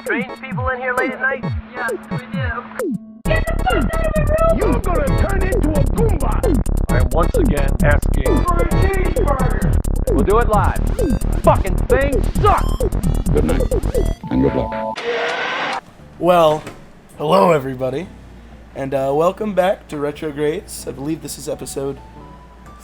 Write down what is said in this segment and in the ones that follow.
strange people in here late at night? Yes, we do. You're gonna turn into a Goomba! I am once again asking For a cheeseburger! We'll do it live. Fucking thing sucks! Good night, and good luck. Well, hello everybody, and welcome back to Retrogrades. I believe this is episode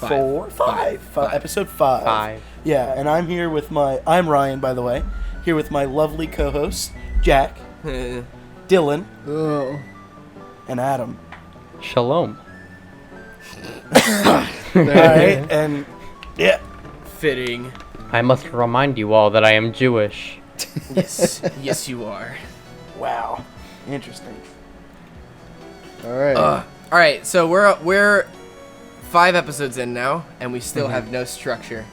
episode 5. Yeah, and I'm here with I'm Ryan, by the way, here with my lovely co-hosts, Jack, Dylan, and Adam. Shalom. Alright, and yeah. Fitting. I must remind you all that I am Jewish. Yes, you are. Wow. Interesting. Alright, so we're 5 episodes in now, and we still have no structure.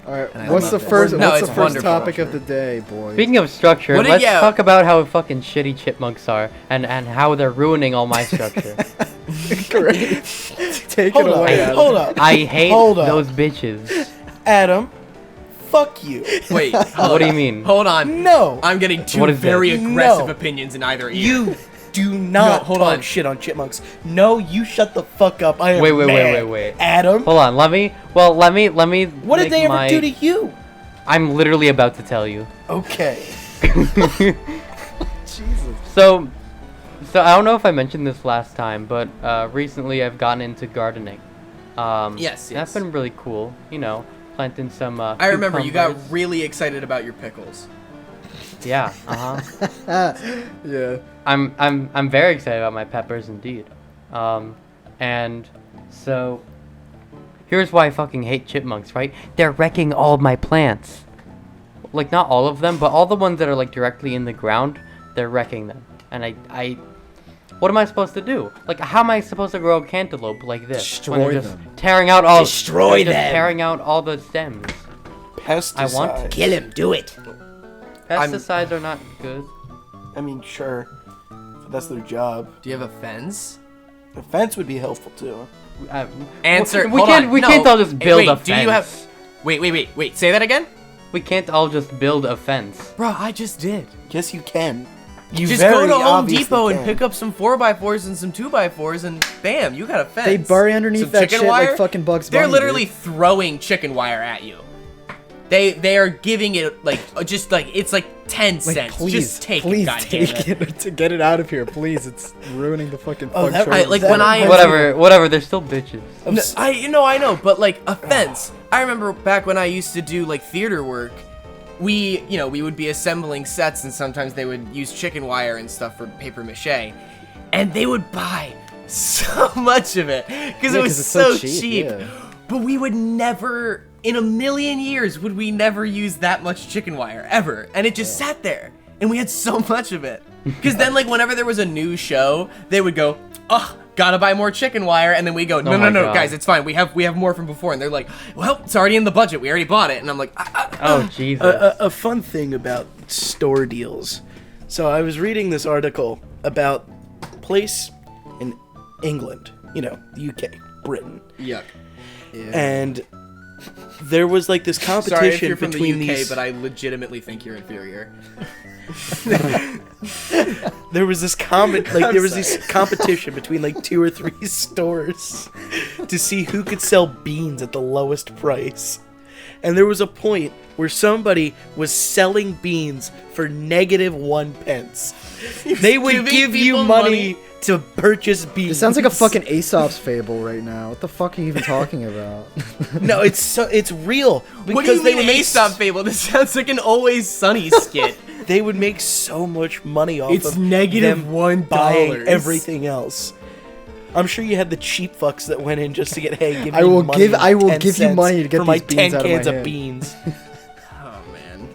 Alright, what's the first wonderful. topic of the day, boys? Speaking of structure, let's talk about how fucking shitty chipmunks are and how they're ruining all my structure. Great. Take it away, Adam. Hold up. I hate Hold up. those bitches. Adam, fuck you. Wait, What do you mean? Hold on. No. I'm getting two What is very this? aggressive No. opinions in either ear. You do not No, hold talk on. shit on chipmunks. No, you shut the fuck up. I am Wait. Adam, Hold on, let me. what did make they ever my- do to you? I'm literally about to tell you. Okay. Jesus. So I don't know if I mentioned this last time, but recently I've gotten into gardening. Yes. That's been really cool. You know, planting some. I remember you got cucumbers. really excited about your pickles. Yeah. Yeah. I'm very excited about my peppers indeed. And so here's why I fucking hate chipmunks, right? They're wrecking all of my plants. Like, not all of them, but all the ones that are like directly in the ground, they're wrecking them. And I what am I supposed to do? Like, how am I supposed to grow a cantaloupe like this? when Destroy they're just them. tearing out all Destroy they're just them. tearing out all the stems. Pesticides. I want to Kill him, do it. Pesticides are not good. I mean, sure. But that's their job. Do you have a fence? A fence would be helpful too. Answer. We hold can't. on. We No. can't all just build Wait, a fence. Do you have? Wait. Say that again. We can't all just build a fence. Bro, I just did. Yes, you can. You Just very go to Home obviously Depot and can. pick up some 4x4s and some 2x4s, and bam, you got a fence. They bury underneath Some that chicken shit wire? like fucking Bugs They're Bunny, literally dude. throwing chicken wire at you. They are giving it like just like it's like 10 Like, cents. please, Just take please it, goddammit. take it to get it out of here, please. It's ruining the fucking Oh, that- punctuation. like, that when I- reminds me Whatever. They're still bitches. of I know, but like a fence. I remember back when I used to do like theater work, we would be assembling sets, and sometimes they would use chicken wire and stuff for paper mache, and they would buy so much of it because Yeah, it was 'cause it's so so cheap. cheap, yeah. But we would never, in a million years, would we never use that much chicken wire ever, and it just sat there, and we had so much of it. Because then, like, whenever there was a new show, they would go, "Oh, gotta buy more chicken wire," and then we go, "No, my God. guys, it's fine. We have more from before." And they're like, "Well, it's already in the budget. We already bought it." And I'm like, Oh Jesus. a fun thing about store deals. So I was reading this article about a place in England, the UK, Britain, "Yuck." and there was like this competition Sorry if you're from the between UK, these. but I legitimately think you're inferior. There was this this competition between like 2 or 3 stores to see who could sell beans at the lowest price. And there was a point where somebody was selling beans for -1 pence. They would giving give you people money to purchase beans. It sounds like a fucking Aesop's fable right now. What the fuck are you even talking about? No, it's real. What do you they mean would Aesop fable? This sounds like an Always Sunny skit. They would make so much money off It's of negative them $1. buying everything else. I'm sure you had the cheap fucks that went in just to get, hey, give me I will money, give you 10 money to get for my these beans 10 out of cans my of hand. beans. Oh man.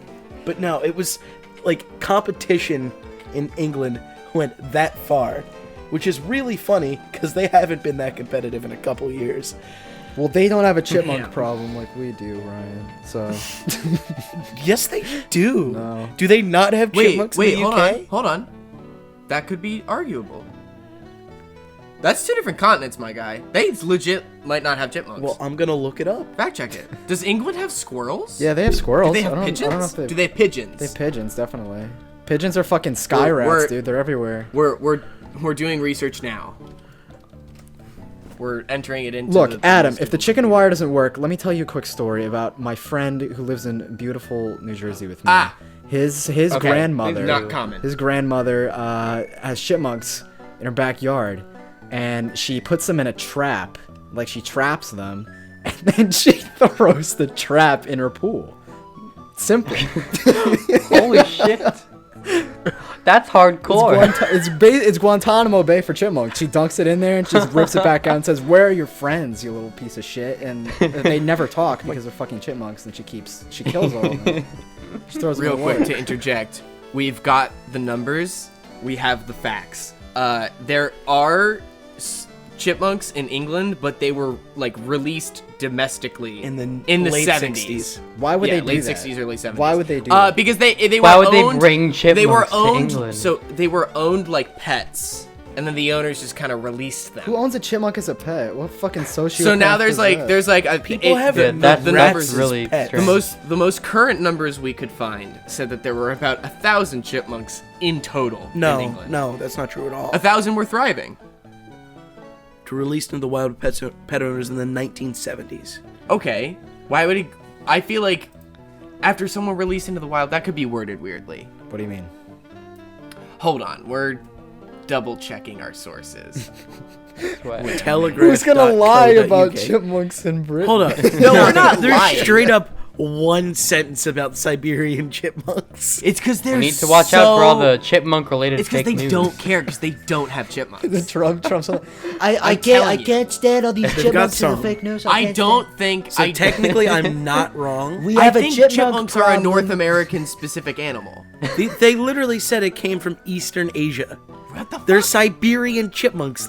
But no, it was like competition in England went that far, which is really funny because they haven't been that competitive in a couple years. Well, they don't have a chipmunk Yeah. problem like we do, Ryan. So Yes, they do. No. Do they not have chipmunks Wait, in the hold UK? on. That could be arguable. That's 2 different continents, my guy. They legit might not have chipmunks. Well, I'm gonna look it up. Fact check it. Does England have squirrels? yeah, they have squirrels. Do they I have don't know pigeons? if they Do they have pigeons? They have pigeons, definitely. Pigeons are fucking sky rats, dude. They're everywhere. We're doing research now. We're entering it into. Look, Adam, if the chicken wire doesn't work, let me tell you a quick story about my friend who lives in beautiful New Jersey with me. His grandmother. Not common. His grandmother has chipmunks in her backyard, and she puts them in a trap. Like she traps them, and then she throws the trap in her pool. Simple. Holy shit. That's hardcore. It's Guantanamo Bay for chipmunks. She dunks it in there and she just rips it back out and says, "Where are your friends, you little piece of shit?" And they never talk because they're fucking chipmunks. And she kills all of them. She throws them Real in the quick water. to interject, we've got the numbers. We have the facts. There are chipmunks in England, but they were like released domestically In the late late 70s. 60s. Why would they do late that? 60s, early 70s. Why would they do that? Because they were Why would owned, they bring They were chipmunks to owned, England? so they were owned like pets, and then the owners just kind of released them. Who owns a chipmunk as a pet? What fucking sociopath? So now is that? there's like People have Yeah, that's the rats numbers as really pets. strange. the most current numbers we could find said that there were about 1,000 chipmunks in total in No, England. no, that's not true at all. 1,000 were thriving. Released into the wild pet owners in the 1970s. Okay, why would he? I feel like after someone released into the wild, that could be worded weirdly. What do you mean? Hold on, we're double checking our sources. Telegraph. Who's gonna lie about chipmunks in Britain? Hold up. No, we're not There's lying. straight up one sentence about Siberian chipmunks. It's because they're We need to watch out for all the chipmunk-related It's because fake they news. don't care because they don't have chipmunks. The Trump's I telling you. can't stand all these They've got chipmunks in the some. fake news. I can't don't think. So I technically, I'm not wrong. We I have a think chipmunk chipmunks are a problem. North American specific animal. They literally said it came from Eastern Asia. What the They're fuck? Siberian chipmunks.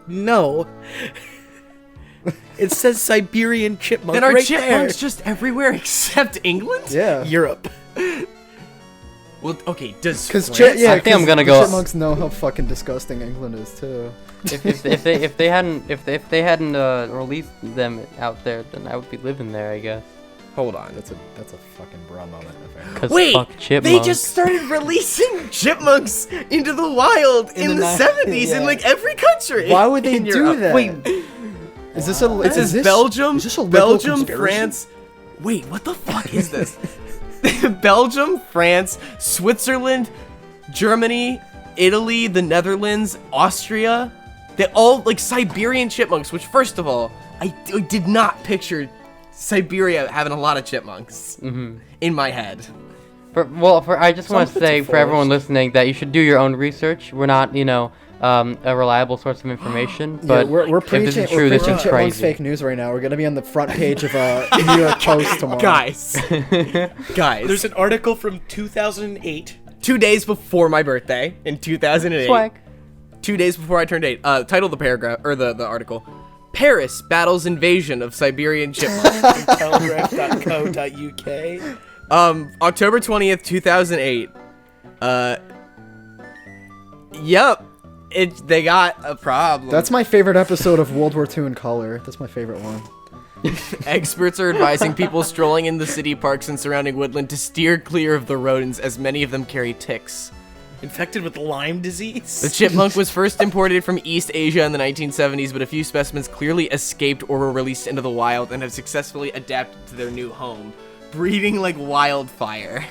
No. It says Siberian chipmunk Then are right chipmunks there. just everywhere except England? Yeah. Europe. Well, okay. Does Because France? I think I'm gonna go- Chipmunks know how fucking disgusting England is too. If they hadn't released them out there, then I would be living there, I guess. Hold on. That's a fucking bra moment. Cause Wait, fuck they chipmunks. just started releasing chipmunks into the wild in the 70s in like every country. Why would they in do Europe. that? Wait, Is this a? it says Belgium, Is this a liberal Belgium, conspiracy? France. Wait, what the fuck is this? Belgium, France, Switzerland, Germany, Italy, the Netherlands, Austria. They all like Siberian chipmunks. Which, first of all, I did not picture Siberia having a lot of chipmunks in my head. I just want to Some say bits of for everyone forest. listening that you should do your own research. We're not, a reliable source of information, but we're if preaching. this is We're true, this preaching is chipmunks crazy. fake news right now. We're gonna be on the front page of New York Post tomorrow. Guys, There's an article from 2008. 2 days before my birthday in 2008. Swag. 2 days before I turned 8. Title of the paragraph or the article: Paris battles invasion of Siberian chipmunks. Telegraph.co.uk. October 20th, 2008. Yep. They got a problem. That's my favorite episode of World War II in color. That's my favorite one. Experts are advising people strolling in the city parks and surrounding woodland to steer clear of the rodents, as many of them carry ticks. Infected with Lyme disease. The chipmunk was first imported from East Asia in the 1970s, but a few specimens clearly escaped or were released into the wild and have successfully adapted to their new home, breeding like wildfire.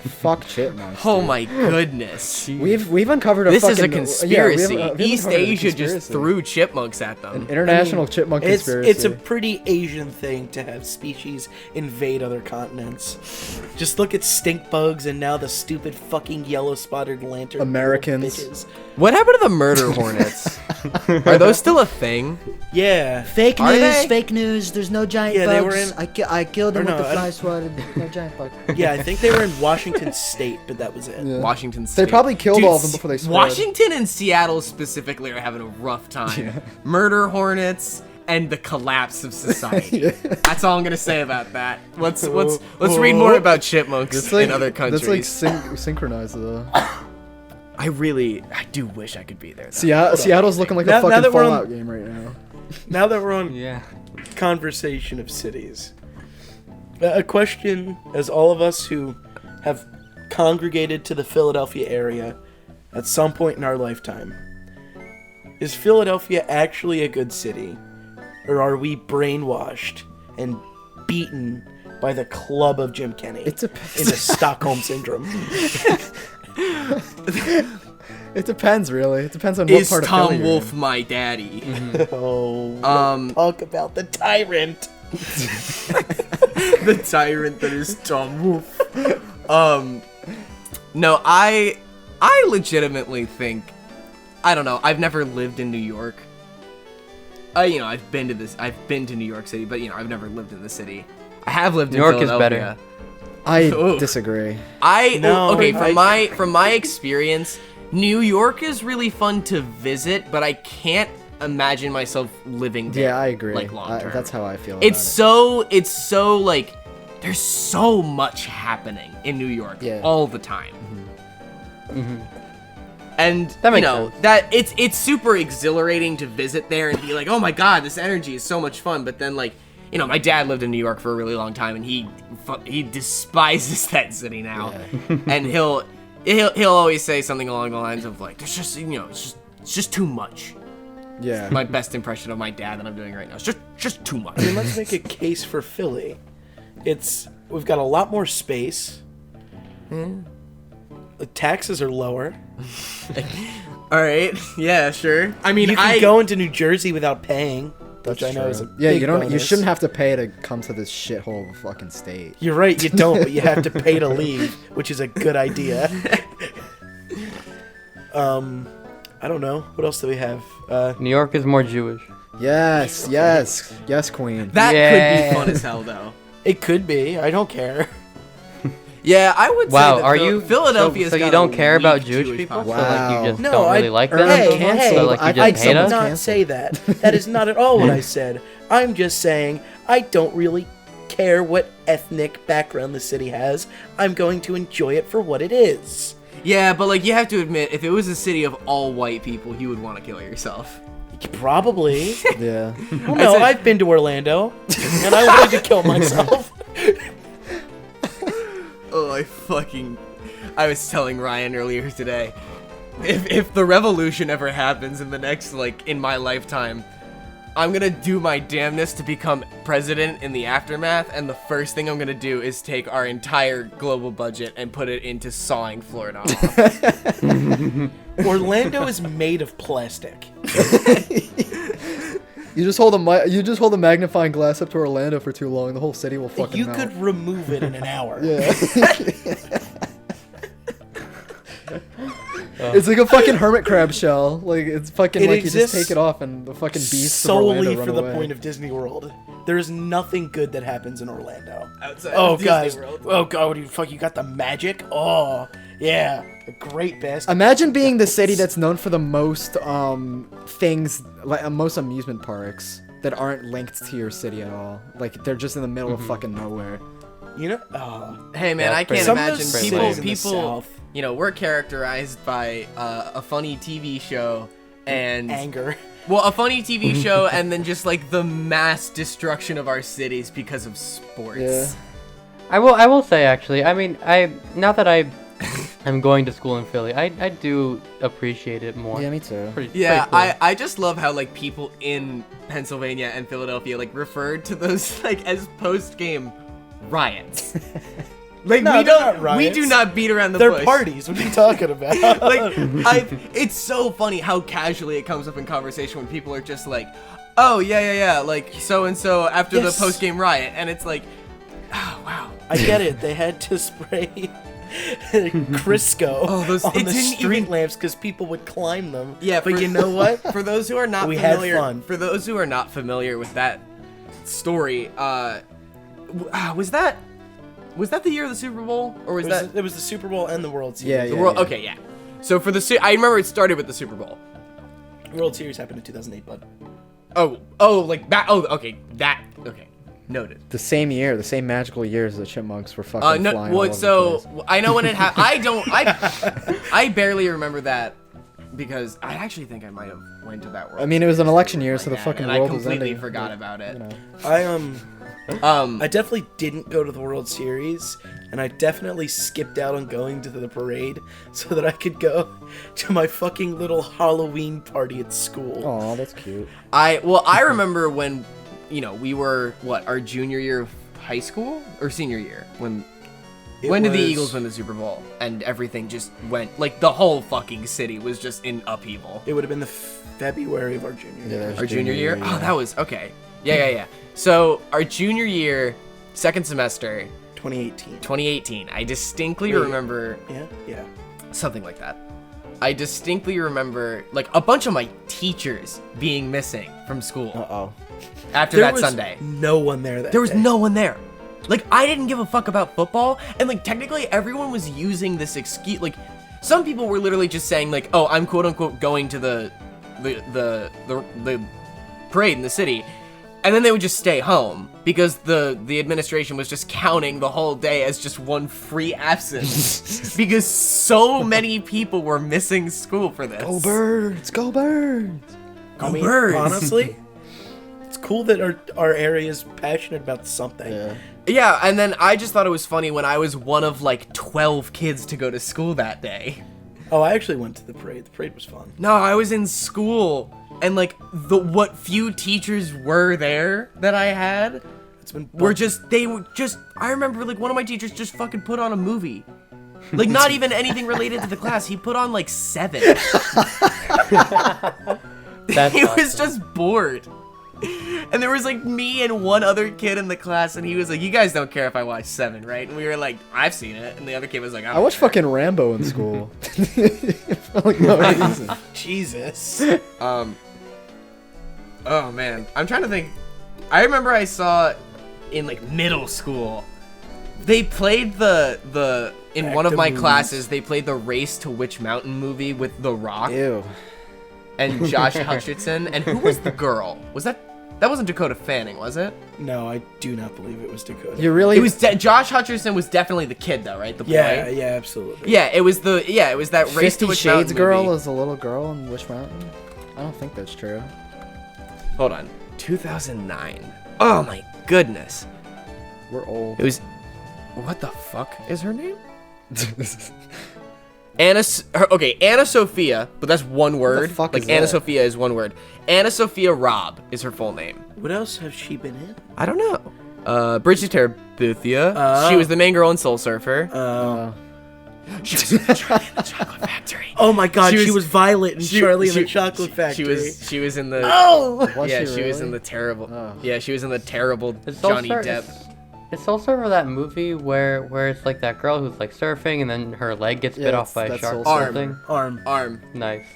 Fuck chipmunks. Oh dude. my goodness. We've uncovered a This is a fucking conspiracy. Yeah, we've East uncovered a Asia just conspiracy. threw chipmunks at them. International chipmunk conspiracy. It's a pretty Asian thing to have species invade other continents. Just look at stink bugs and now the stupid fucking yellow spotted lantern Americans. bitches. What happened to the murder hornets? Are those still a thing? Yeah. Fake Are news, they? fake news. There's no giant Yeah, they bugs. were in- I killed them or with no, the I fly don't- swatted. No giant bug. Yeah, I think they were in Washington State, but that was it. Yeah. Washington State. They probably killed Dude, all of them before they spread. Washington and Seattle specifically are having a rough time. Murder hornets and the collapse of society. That's all I'm gonna say about that. Let's read more about chipmunks in other countries. That's like synchronized though. I do wish I could be there. Though. Seattle's looking like Now- a now fucking that we're on- Fallout game right now. Now that we're on Yeah. conversation of cities, a question as all of us who have congregated to the Philadelphia area at some point in our lifetime. Is Philadelphia actually a good city? Or are we brainwashed and beaten by the club of Jim Kenny into Stockholm Syndrome? It depends, really. It depends on what Is part of Tom Philly you're Wolfe in. my daddy? Oh, talk about the tyrant. The tyrant that is Tom Wolfe. No, I legitimately think, I don't know, I've never lived in New York. I've been to New York City, but I've never lived in the city. I have lived in New York is Philadelphia. better. I Ooh. disagree. From my experience, New York is really fun to visit, but I can't imagine myself living there. Yeah, I agree. Like long term. That's how I feel. It's so like there's so much happening in New York all the time. And That makes sense. that it's super exhilarating to visit there and be like, oh my god, this energy is so much fun. But then my dad lived in New York for a really long time, and he despises that city now. And he'll always say something along the lines of like, there's just it's just too much. Yeah. My best impression of my dad that I'm doing right now. It's just too much. I mean, let's make a case for Philly. We've got a lot more space. The taxes are lower. All right. Yeah, sure. I mean, You can go into New Jersey without paying, which I know is a big you bonus. shouldn't have to pay to come to this shithole of a fucking state. You're right, you don't, but you have to pay to leave, which is a good idea. I don't know. What else do we have? New York is more Jewish. Yes, queen. That Yeah. could be fun as hell, though. It could be. I don't care. Yeah, I would say Wow, that are you Philadelphia's so you got don't a care about weak Jewish people? So Wow. like you just No, don't really I- like or them? not Hey, cancel. So like you I'd just hate someone us? not cancel. say that. That is not at all what I said. I'm just saying I don't really care what ethnic background the city has. I'm going to enjoy it for what it is. Yeah, but you have to admit, if it was a city of all white people, you would want to kill yourself. Probably. Yeah. Well, no, said- I've been to Orlando, and I wanted to kill myself. Oh, I was telling Ryan earlier today, if the revolution ever happens in the next, in my lifetime, I'm gonna do my damnedest to become president in the aftermath, and the first thing I'm gonna do is take our entire global budget and put it into sawing Florida off. Orlando is made of plastic. You just hold a magnifying glass up to Orlando for too long, the whole city will fucking You melt. could remove it in an hour. Yeah. It's like a fucking hermit crab shell. It's fucking It you just exists take it off and the fucking beasts of solely Orlando run for the away. point of Disney World. There is nothing good that happens in Orlando. Outside Oh, of Disney guys. World. Oh, God, you got the magic? Oh, yeah. A great basket. Imagine being the city that's known for the most things, most amusement parks that aren't linked to your city at all. They're just in the middle of fucking nowhere. You know? Oh. Hey man, Yeah, I can't Some of imagine those people. cities in the South. We're characterized by a funny TV show and Anger. well, a funny TV show, and then just the mass destruction of our cities because of sports. Yeah. I will say actually. I mean, now that I am going to school in Philly, I do appreciate it more. Yeah, me too. Yeah, pretty cool. I just love how people in Pennsylvania and Philadelphia referred to those as post-game riots. No, we they're don't. not We riots. do not beat around the They're bush. parties. What are you talking about? It's so funny how casually it comes up in conversation when people are just oh yeah, so and so after Yes. the post-game riot, and it's oh wow. I get it. They had to spray Crisco Oh, those- on it the didn't street even- lamps because people would climb them. Yeah, but you know what? For those who are not We had familiar, fun. for those who are not familiar with that story, was that the year of the Super Bowl, or was that It was the Super Bowl and the World Series. Yeah, the yeah. World? Okay, yeah. So for the I remember it started with the Super Bowl. World Series happened in 2008, bud. Okay, noted. The same year, the same magical years the chipmunks were fucking No, flying all over so the place. I know when it happened. I barely remember that because I actually think I might have went to that World. I mean, it was an election year, Series so the like fucking that, and world I was completely ending. forgot but, about it. you know. I definitely didn't go to the World Series, and I definitely skipped out on going to the parade so that I could go to my fucking little Halloween party at school. Oh, that's cute. I remember when, we were our junior year of high school or senior year when did the Eagles win the Super Bowl and everything just went like the whole fucking city was just in upheaval. It would have been the February of our junior year. Our junior year? Yeah. Oh, that was okay. Yeah. So our junior year, second semester, 2018. I distinctly remember. Yeah. Something like that. I distinctly remember like a bunch of my teachers being missing from school. After There that was Sunday. no one there that There was day. no one there. Like, I didn't give a fuck about football, and like technically everyone was using this excuse. Like, some people were literally just saying like, "Oh, I'm quote unquote going to the parade in the city," and then they would just stay home because the administration was just counting the whole day as just one free absence because so many people were missing school for this. Go birds! Go birds! I mean, birds. honestly, it's cool that our area is passionate about something. Yeah. Yeah, and then I just thought it was funny when I was one of like 12 kids to go to school that day. Oh, I actually went to the parade. The parade was fun. No, I was in school, and like what few teachers were there that I had It's been I remember like one of my teachers just fucking put on a movie. Like not even anything related to the class. He put on like 7. That's He was awesome. just bored. And there was like me and one other kid in the class, and he was like, "You guys don't care if I watch 7, right?" And we were like, "I've seen it." And the other kid was like, I watched fucking Rambo in school. For like no reason. Jesus. Oh man, I'm trying to think. I remember I saw in like middle school, they played in one of my movies. classes, they played the Race to Witch Mountain movie with The Rock Ew. and Josh Hutcherson. And who was the girl? Was that wasn't Dakota Fanning, was it? No, I do not believe it was Dakota. You really? It was Josh Hutcherson was definitely the kid though, right? The boy. Yeah, absolutely. Yeah, it was that Race to 50 Witch Shades Mountain girl movie. is a little girl in Witch Mountain? I don't think that's true. Hold on. 2009. Oh my goodness. We're old. It was. What the fuck is her name? Anna Sophia, but that's one word. fuck like is Anna that? Sophia is one word. Anna Sophia Robb is her full name. What else has she been in? I don't know. Bridge to Terabithia. She was the main girl in Soul Surfer. She was in Charlie and the Chocolate Factory. Oh my God, She she was- was Violet in Charlie and the Chocolate She Factory. was in the. Oh. Was yeah, she she was really? in the terrible. Oh. Yeah, she was in the terrible It's Johnny also, Depp. It's also for that movie where it's like that girl who's like surfing and then her leg gets bit Yeah, off by a that's shark or Soul something. Arm. Nice.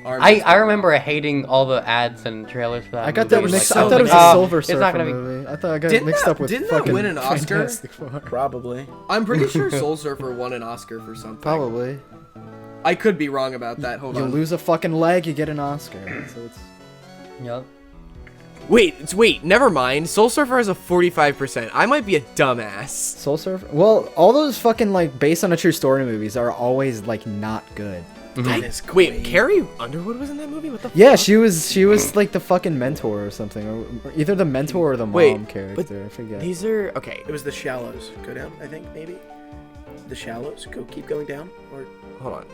Arm. I remember hating all the ads and trailers for that. I got movie. that was mixed. so I thought it was many- a Silver it's not Surfer gonna be- movie. I thought I got it Didn't mixed that- up with didn't that fucking win an Oscar? Fantastic Four. Probably. I'm pretty sure Soul Surfer won an Oscar for something. Probably. I could be wrong about that. Hold You on. lose a fucking leg, you get an Oscar. So it's. Yep. Wait, never mind. Soul Surfer has a 45%. I might be a dumbass. Soul Surfer? Well, all those fucking like based on a true story movies are always like not good. That is great. Wait, Carrie Underwood was in that movie? What the Yeah, fuck? she was like the fucking mentor or something, or either the mentor or the mom Wait, character. I forget. These are okay. It was The Shallows. Go down, I think, maybe? The Shallows? Keep going down? Or Hold on.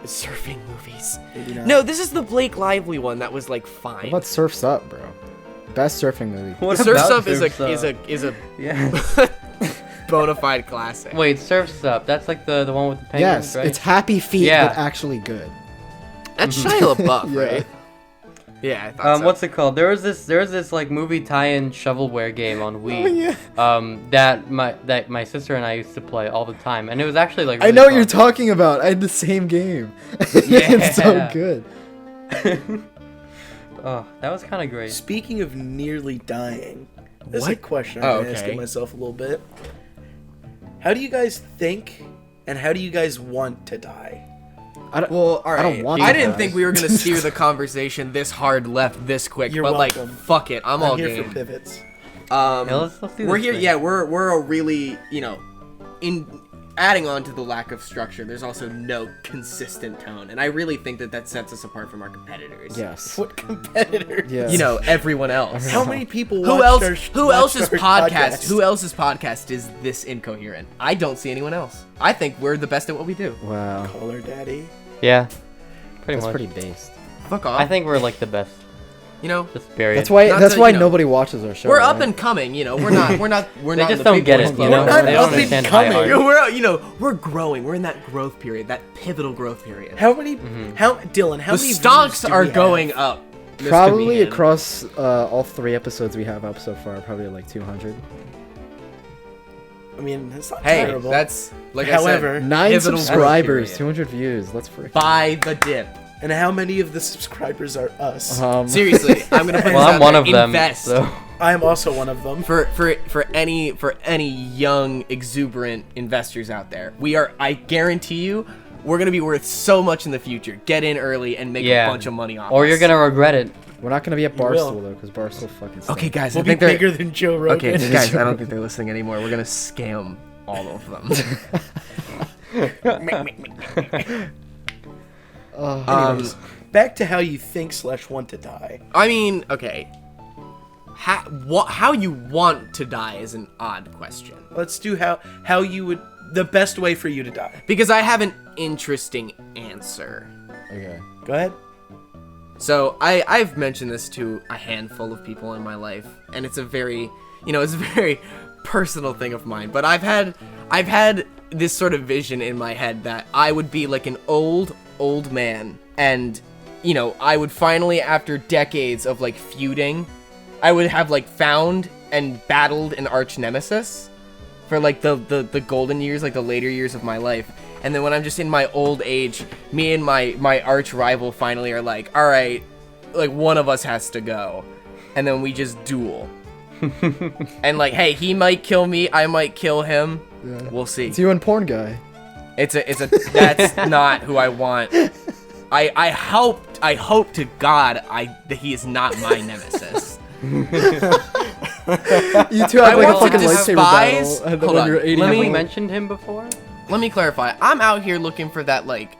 Surfing movies. maybe not? No, this is the Blake Lively one that was like What fine. about Surf's Up, bro? Best surfing movie. What Surf's about Up is Surf's Up? a Yeah. bona fide classic. Wait, Surf's Up. That's like the one with the penguins, Yes, right? it's Happy Feet, Yeah. but actually good. That's Shia LaBeouf, Yeah. right? Yeah, I thought so. What's it called? There was this like movie tie-in shovelware game on Wii. That my sister and I used to play all the time, and it was actually like. I Really know what fun. you're talking about. I had the same game. Yeah. It's so good. Oh, that was kind of great. Speaking of nearly dying, this is a What? question Oh, I've been okay. asking myself a little bit. How do you guys think, and how do you guys want to die? Well, all right. I don't want I to didn't die. think we were gonna steer the conversation this hard left this quick, You're but welcome. like, fuck it, I'm all I'm here game. for pivots. Yeah, let's do We're this here. thing. Yeah, we're a really in adding on to the lack of structure, there's also no consistent tone, and I really think that sets us apart from our competitors. Yes. What competitor? Yes. You know, everyone else. How many people Who watched else? our, Who else's watched our podcast? Who else's podcast is this incoherent? I don't see anyone else. I think we're the best at what we do. Wow. Call her daddy. Yeah. Pretty That's much. pretty based. Fuck off. I think we're like the best. You know, Just period. That's why. Not That's to, why you know, nobody watches our show. we're up right? and coming. You know, we're not. We're They not. just the don't big get boys it, club. you know? We're not They don't up and understand coming. high art. We're growing. We're in that growth period, that pivotal growth period. How many? How Dylan? How The many? stonks views do are we have? going up. Mr. Probably Meehan. across all 3 episodes we have up so far, probably like 200. I mean, it's not Hey, terrible. that's like However, I said, 9 pivotal subscribers, growth 200 views. Let's freak. period. Buy the dip. and how many of the subscribers are us? Seriously, I'm gonna put Well, this I'm out one there. of them. Invest. So. I am also one of them. For any young exuberant investors out there, I guarantee you, we're gonna be worth so much in the future. Get in early and make Yeah. a bunch of money off Or us. you're gonna regret it. We're not gonna be at will. Barstool though, because Barstool fucking. Okay, stinks. guys, We'll I be think they're bigger than Joe Rogan. okay, guys. I don't think they're listening anymore. We're gonna scam all of them. Anyways, back to how you think / want to die. I mean, okay. How you want to die is an odd question. Let's do how you would the best way for you to die. Because I have an interesting answer. Okay. Go ahead. So I've mentioned this to a handful of people in my life, and it's a very personal thing of mine. But I've had this sort of vision in my head that I would be like an old man, and I would finally, after decades of like feuding, I would have like found and battled an arch nemesis for like the golden years, like the later years of my life. And then when I'm just in my old age, me and my arch rival finally are like, all right, like one of us has to go. And then we just duel. And like, hey, he might kill me, I might kill him. Yeah. We'll see. It's you and porn guy. It's a that's not who I want. I hope to God that he is not my nemesis. You two have I like a want to fucking lightsaber despise- battle, and then hold when on, you're 80 let Have me- we mentioned him before? Let me clarify. I'm out here looking for that like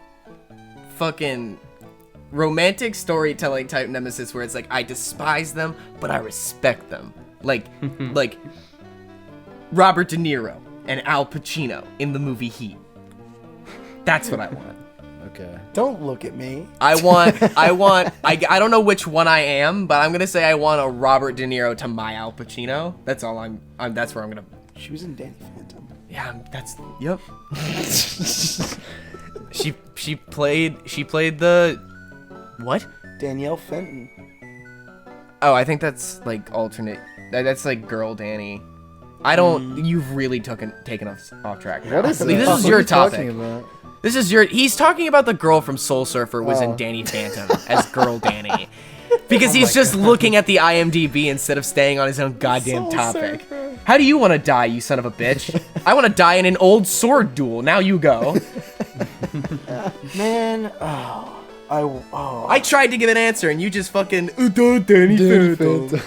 fucking romantic storytelling type nemesis where it's like I despise them but I respect them. Like Robert De Niro and Al Pacino in the movie Heat. That's what I want. Okay. Don't look at me. I don't know which one I am, but I'm gonna say I want a Robert De Niro to my Al Pacino. That's all that's where I'm gonna. She was in Danny Phantom. Yeah, yep. she played the what? Danielle Fenton. Oh, I think that's like alternate. That's like girl Danny. I don't. You've really taken us off track. What is This that? is What are your you topic. talking about? This is your. He's talking about the girl from Soul Surfer was in Oh. Danny Phantom as girl Danny, because he's just looking at the IMDb instead of staying on his own goddamn Soul topic. Surfer. How do you want to die, you son of a bitch? I want to die in an old sword duel. Now you go. Man, I tried to give an answer and you just fucking Danny Phantom.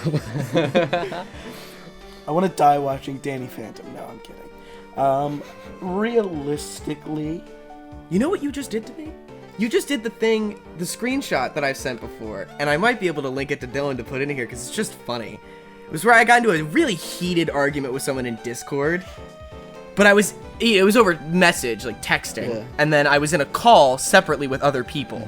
I want to die watching Danny Phantom. No, I'm kidding. Realistically, You know what you just did to me? You just did the screenshot that I've sent before, and I might be able to link it to Dylan to put in here because it's just funny. It was where I got into a really heated argument with someone in Discord, but it was over message, like texting, Yeah. and then I was in a call separately with other people,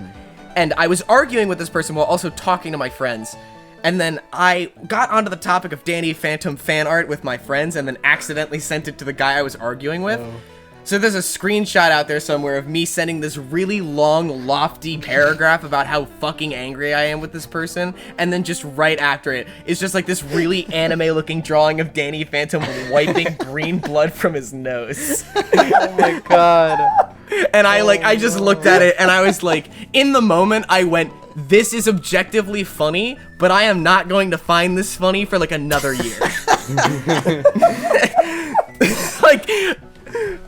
and I was arguing with this person while also talking to my friends. And then I got onto the topic of Danny Phantom fan art with my friends and then accidentally sent it to the guy I was arguing with. So there's a screenshot out there somewhere of me sending this really long, lofty paragraph about how fucking angry I am with this person. And then just right after it is just like this really anime-looking drawing of Danny Phantom wiping green blood from his nose. Oh my god. And I just looked at it and I was like, in the moment I went, this is objectively funny, but I am not going to find this funny for like another year. Like,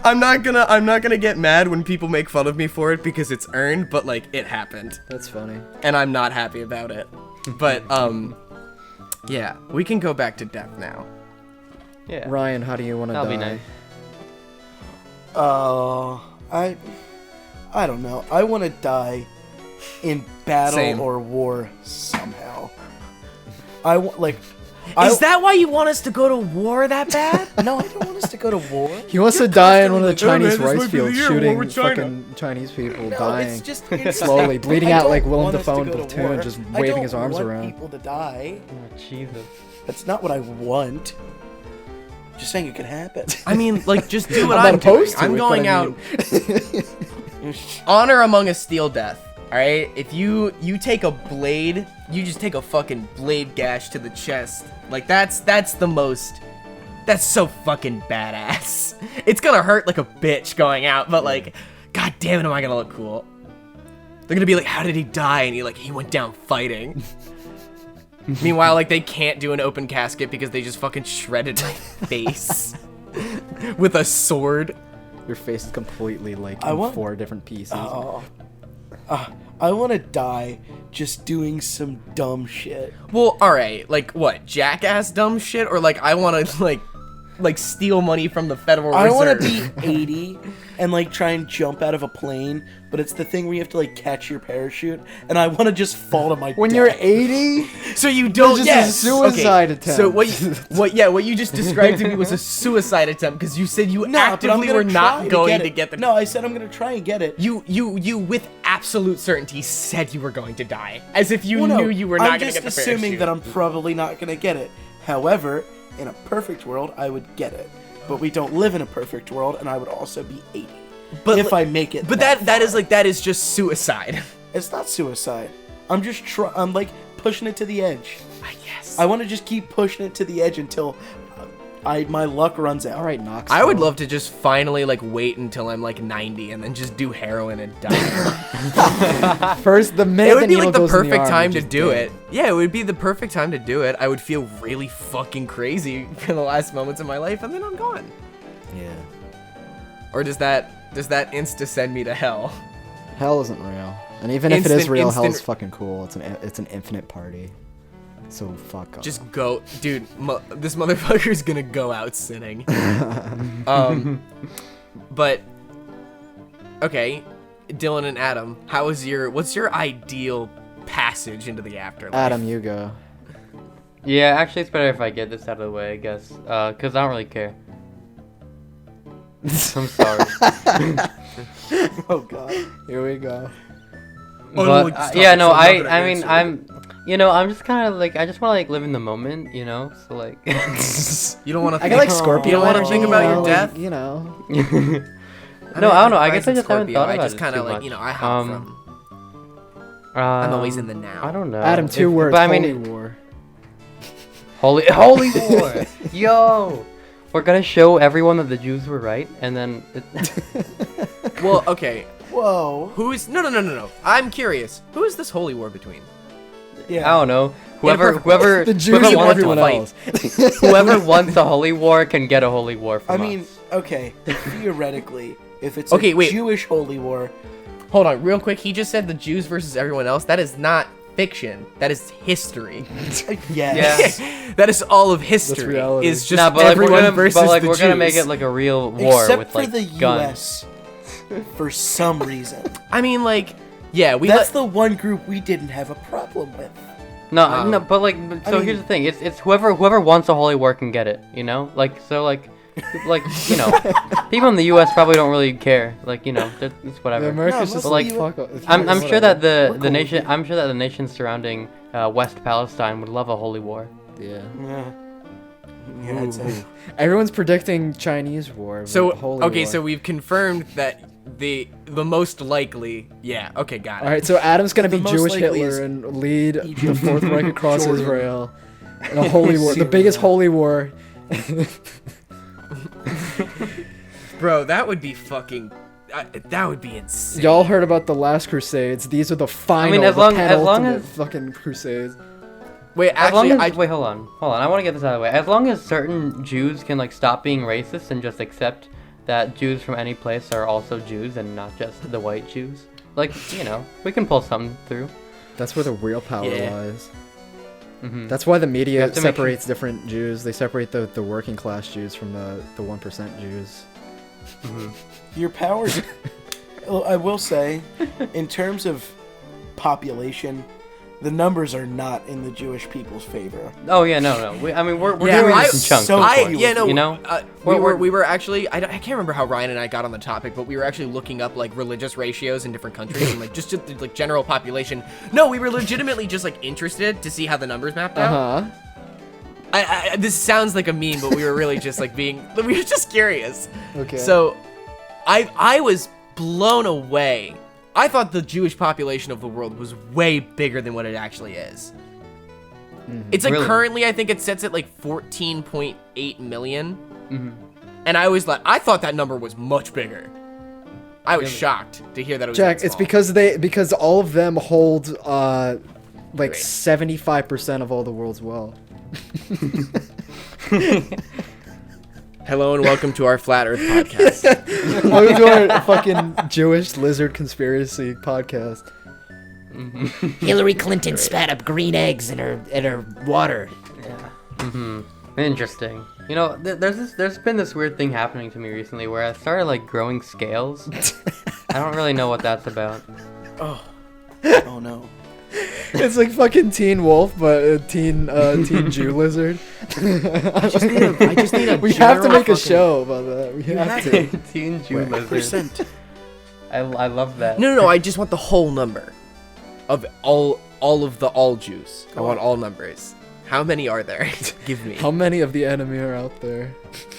I'm not gonna get mad when people make fun of me for it because it's earned, but like it happened. That's funny. And I'm not happy about it. But yeah, we can go back to death now. Yeah. Ryan, how do you want to die? That'll be nice. I don't know. I want to die in battle Same. or war somehow. Is that why you want us to go to war that bad? No, I don't want us to go to war. He wants to die in one of the constantly Chinese like, "Oh, man, this rice might be the fields, year war shooting with China." fucking Chinese people, No, dying it's just slowly, bleeding I out don't like Willem want us to Dafoe in go to Platoon, war. just I waving don't his arms want around. people to die. Oh, Jesus. That's not what I want. Just saying it could happen. I mean, like, just do what I'm I'm not doing. opposed to I'm it, going but I out. mean- Honor among a steel death. All right, if you take a blade, you just take a fucking blade gash to the chest. Like that's the most. That's so fucking badass. It's gonna hurt like a bitch going out, but like, god damn it, am I gonna look cool? They're gonna be like, how did he die? And he went down fighting. Meanwhile, like they can't do an open casket because they just fucking shredded my face with a sword. Your face is completely like I in want- 4 different pieces. I want to die just doing some dumb shit. Well, all right, like what, jackass dumb shit, or like I want to like steal money from the Federal I Reserve. want to be 80 and like try and jump out of a plane, but it's the thing where you have to like catch your parachute, and I want to just fall to my When death. you're 80, So you don't. just a Yes. suicide okay. So attempt. what you just described to me was a suicide attempt because you said you No, but I'm actively gonna were not try going to to get the. No, I said I'm gonna try and get it. You with absolute certainty said you were going to die, as if you Well, no, knew you were not I'm going to just get the assuming parachute. that I'm probably not gonna get it. However, in a perfect world, I would get it. But we don't live in a perfect world, and I would also be 80 if I make it. But that is just suicide. It's not suicide. I'm just I'm like pushing it to the edge. I guess. I want to just keep pushing it to the edge until my luck runs out. all right, Knox. I would love to just finally like wait until I'm like 90 and then just do heroin and die. First, the minute It would the be needle like the goes in perfect arm, time you're to just do dead. it. Yeah, it would be the perfect time to do it. I would feel really fucking crazy for the last moments of my life, and then I'm gone. Yeah. Or does that insta send me to hell? Hell isn't real, and even if it is real, hell's instant- fucking cool. It's an infinite party. So fuck off. Just go, dude. This motherfucker's gonna go out sinning. But okay, Dylan and Adam, what's your ideal passage into the afterlife? Adam, you go. Yeah, actually, it's better if I get this out of the way, I guess. Because I don't really care. I'm sorry. Oh god. Here we go. But, stop yeah, it, no, so I'm not gonna I mean, answer. I'm just kind of like, I just want to like live in the moment, you know? So like, You don't want to. I got like Scorpio. You don't wanna energy, think about your like, death? You know. no, I don't know. I guess I just haven't thought I about just it kind too of like, much. you know, I hop from. I'm always in the now. I don't know. Adam, 2 words. But I Holy mean, war. holy war. Yo, we're gonna show everyone that the Jews were right, and then. Well, okay. Whoa. No. I'm curious. Who is this holy war between? Yeah. I don't know. Whoever The Jews whoever and wants to everyone fight, else. whoever wants a holy war can get a holy war from I mean, us. okay, theoretically, if it's Okay, a wait. Jewish holy war, Hold on, real quick. He just said the Jews versus everyone else. That is not fiction. That is history. yes. That is all of history. reality. Is just Nah, but like, we're everyone gonna, versus but like the we're Jews. gonna make it like a real war Except with for like the guns. U.S. for some reason. I mean, like, yeah, we That's let. the one group we didn't have a problem with. No, but like, so mean- here's the thing. It's whoever wants a holy war can get it. You know, like so like you know, people in the U.S. probably don't really care. Like you know, it's whatever. The Americans No, just but, like like, fuck off. I'm sure that We're the cool nation with it. I'm sure that the nations surrounding West Palestine would love a holy war. Yeah. Yeah, it's a, Everyone's predicting Chinese war. but So holy okay, war. so we've confirmed that the most likely. Yeah. Okay, got it. All right, so Adam's gonna be The most Jewish likely is Hitler and lead the Egypt, Fourth Reich across Jordan. Israel. In a holy war, the Syria. biggest holy war. Bro, that would be fucking. That would be insane. Y'all heard about the last Crusades? These are the final, as the long as penultimate fucking Crusades. Wait, As long actually, as wait, hold on. I want to get this out of the way. As long as certain Jews can like stop being racist and just accept that Jews from any place are also Jews and not just the white Jews, like you know, we can pull something through. That's where the real power Yeah. lies. Mhm. That's why the media have to make separates different Jews. They separate the working class Jews from the 1% Jews. Your powers. Well, I will say, in terms of population, the numbers are not in the Jewish people's favor. Oh yeah, no. We're Yeah, doing I- this in chunks. so- of I course, yeah no you know. we were actually I can't remember how Ryan and I got on the topic, but we were actually looking up like religious ratios in different countries and like just like general population. No, we were legitimately just like interested to see how the numbers mapped out. This sounds like a meme, but we were really just like we were just curious. Okay. So I was blown away. I thought the Jewish population of the world was way bigger than what it actually is. It's like Really? currently I think it sits at like 14.8 million. And I thought that number was much bigger. I was shocked to hear that it was Jack, that it's small. because all of them hold like Great. 75% of all the world's wealth. Hello and welcome to our Flat Earth podcast. Welcome to our fucking Jewish lizard conspiracy podcast. Hillary Clinton spat up green eggs in her water. Interesting. You know, there's been this weird thing happening to me recently where I started like growing scales. I don't really know what that's about. Oh no. It's like fucking Teen Wolf, but a teen Jew lizard. I just need a We have to general make a fucking- show about that. We have to. Teen Jew lizard. Percent. I love that. No, I just want the whole number of all of the all Jews. I want all numbers. How many are there? Give me. How many of the enemy are out there?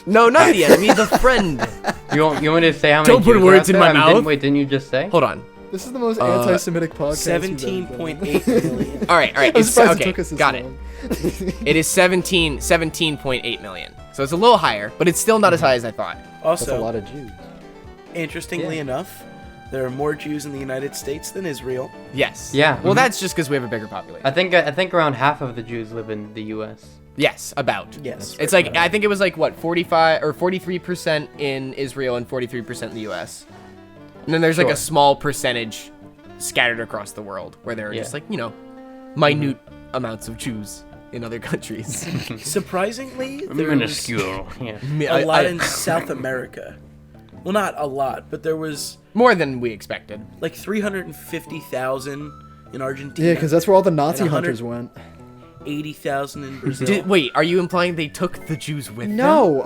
No, not the enemy, the friend. You want me to say how many? Don't put Jews are words out in there? my mouth. Didn't you just say? Hold on. This is the most anti-Semitic podcast. we've ever done. 17.8 million. All right. I'm It's surprised it okay. took us this Got long. it. It is 17.8 million. So it's a little higher, but it's still not as high as I thought. That's a Also, lot of Jews. interestingly enough, there are more Jews in the United States than Israel. Yes. Yeah. Well, that's just because we have a bigger population. I think around half of the Jews live in the U.S. Yes, about. Yes. It's like I think it was like what 45 or 43% in Israel and 43% in the U.S. And then there's like Sure. a small percentage scattered across the world where there are Yeah. just like minute amounts of Jews in other countries. Surprisingly, there's Minuscule. Yeah. a lot in South America. Well, not a lot, but there was More than we expected. like 350,000 in Argentina. Yeah, because that's where all the Nazi And 100 hunters went. 80,000 in Brazil. Wait, are you implying they took the Jews with them? No.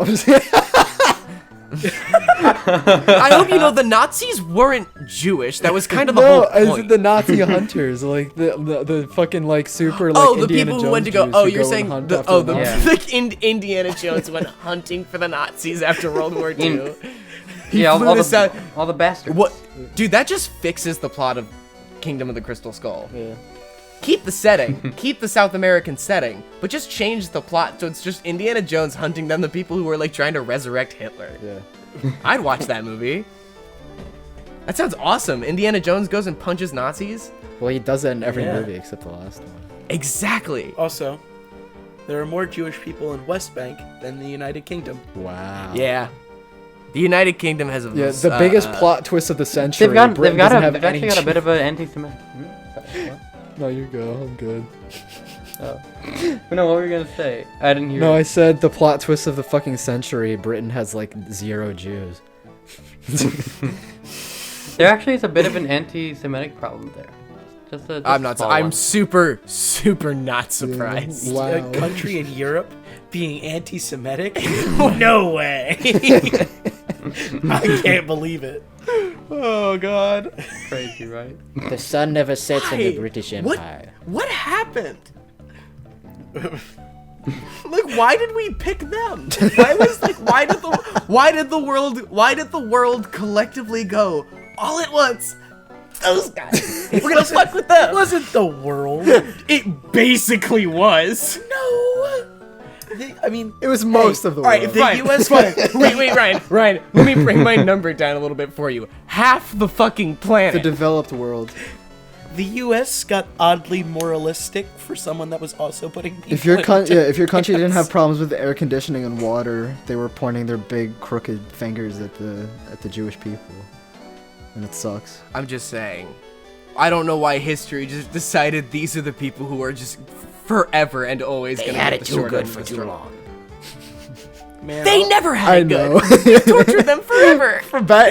I hope you know the Nazis weren't Jewish. That was kind of the No, whole I point. said the Nazi hunters, like the fucking like super like Oh, the Indiana people who Jones went to go. Jews Oh, who you're go and saying hunt the after the Yeah. Nazis. Indiana Jones went hunting for the Nazis after World War II. Yeah, flew all to South- the bastards. What, dude? That just fixes the plot of Kingdom of the Crystal Skull. Yeah. Keep the setting, keep the South American setting, but just change the plot so it's just Indiana Jones hunting down the people who were like trying to resurrect Hitler. Yeah. I'd watch that movie. That sounds awesome. Indiana Jones goes and punches Nazis. Well, he does that in every Yeah. movie except the last one. Exactly. Also, there are more Jewish people in West Bank than the United Kingdom. Wow. Yeah. The United Kingdom has a Yeah, the biggest plot twist of the century. They've got Britain doesn't have they've any actually got a bit Jews. of an anti-Semitic. Sorry, what? No, you go. I'm good. No, what were you gonna say? I didn't hear. No, it. I said the plot twist of the fucking century. Britain has like 0 Jews. There actually is a bit of an anti-Semitic problem there. Just a I'm not. small I'm one. super not surprised. Wow. A country in Europe being anti-Semitic? No way! I can't believe it. Oh God. crazy, right? The sun never sets in the Why? British What? Empire. What happened? Like, why did we pick them? Why did the world collectively go all at once? Those guys. We're gonna fuck with It them. wasn't the world. It basically was. No. I mean, It was most of the All right, world. the fine. U.S. Wait, Ryan. Let me bring my number down a little bit for you. Half the fucking The planet. developed world. The U.S. got oddly moralistic for someone that was also putting people If your into if your country didn't have camps. problems with air conditioning and water, they were pointing their big crooked fingers at the Jewish people, and it sucks. I'm just saying. I don't know why history just decided these are the people who are just forever and always They gonna had get it the too short good end of for the too straw. long. Man, They never had I it know. good. Tortured them forever.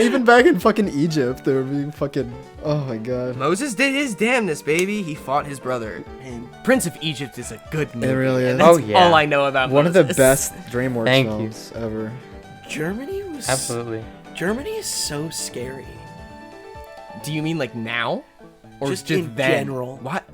Even back in fucking Egypt, they were being fucking. Oh my god. Moses did his damnness, baby. He fought his brother. And Prince of Egypt is a good movie. It really is. And that's Oh, yeah. all I know about One of the Moses. best DreamWorks Thank you. films ever. Germany was Absolutely. Germany is so scary. Do you mean like now? Or Just just in then? general. What?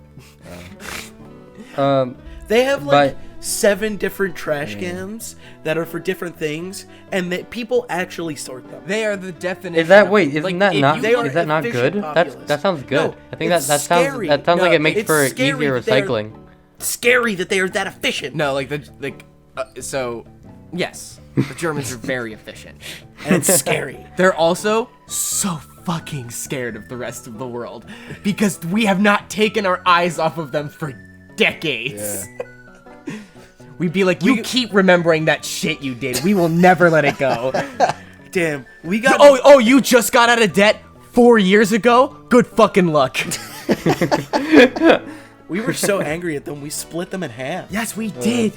They have like But- 7 different trash cans that are for different things, and that people actually sort them. They are the definition. Is that of- wait? Isn't like, that if not? you they are Is that not efficient good? populace. That sounds good. No, I think it's that scary. sounds like No, it makes it's for scary easier that they're- recycling. Scary that they are that efficient. No, so, yes, the Germans are very efficient. And it's scary. They're also so fucking scared of the rest of the world because we have not taken our eyes off of them for decades. We'd be like, you keep remembering that shit you did. We will never let it go. Damn, we got. Oh, you just got out of debt 4 years ago? Good fucking luck. We were so angry at them, we split them in half. Yes, we did.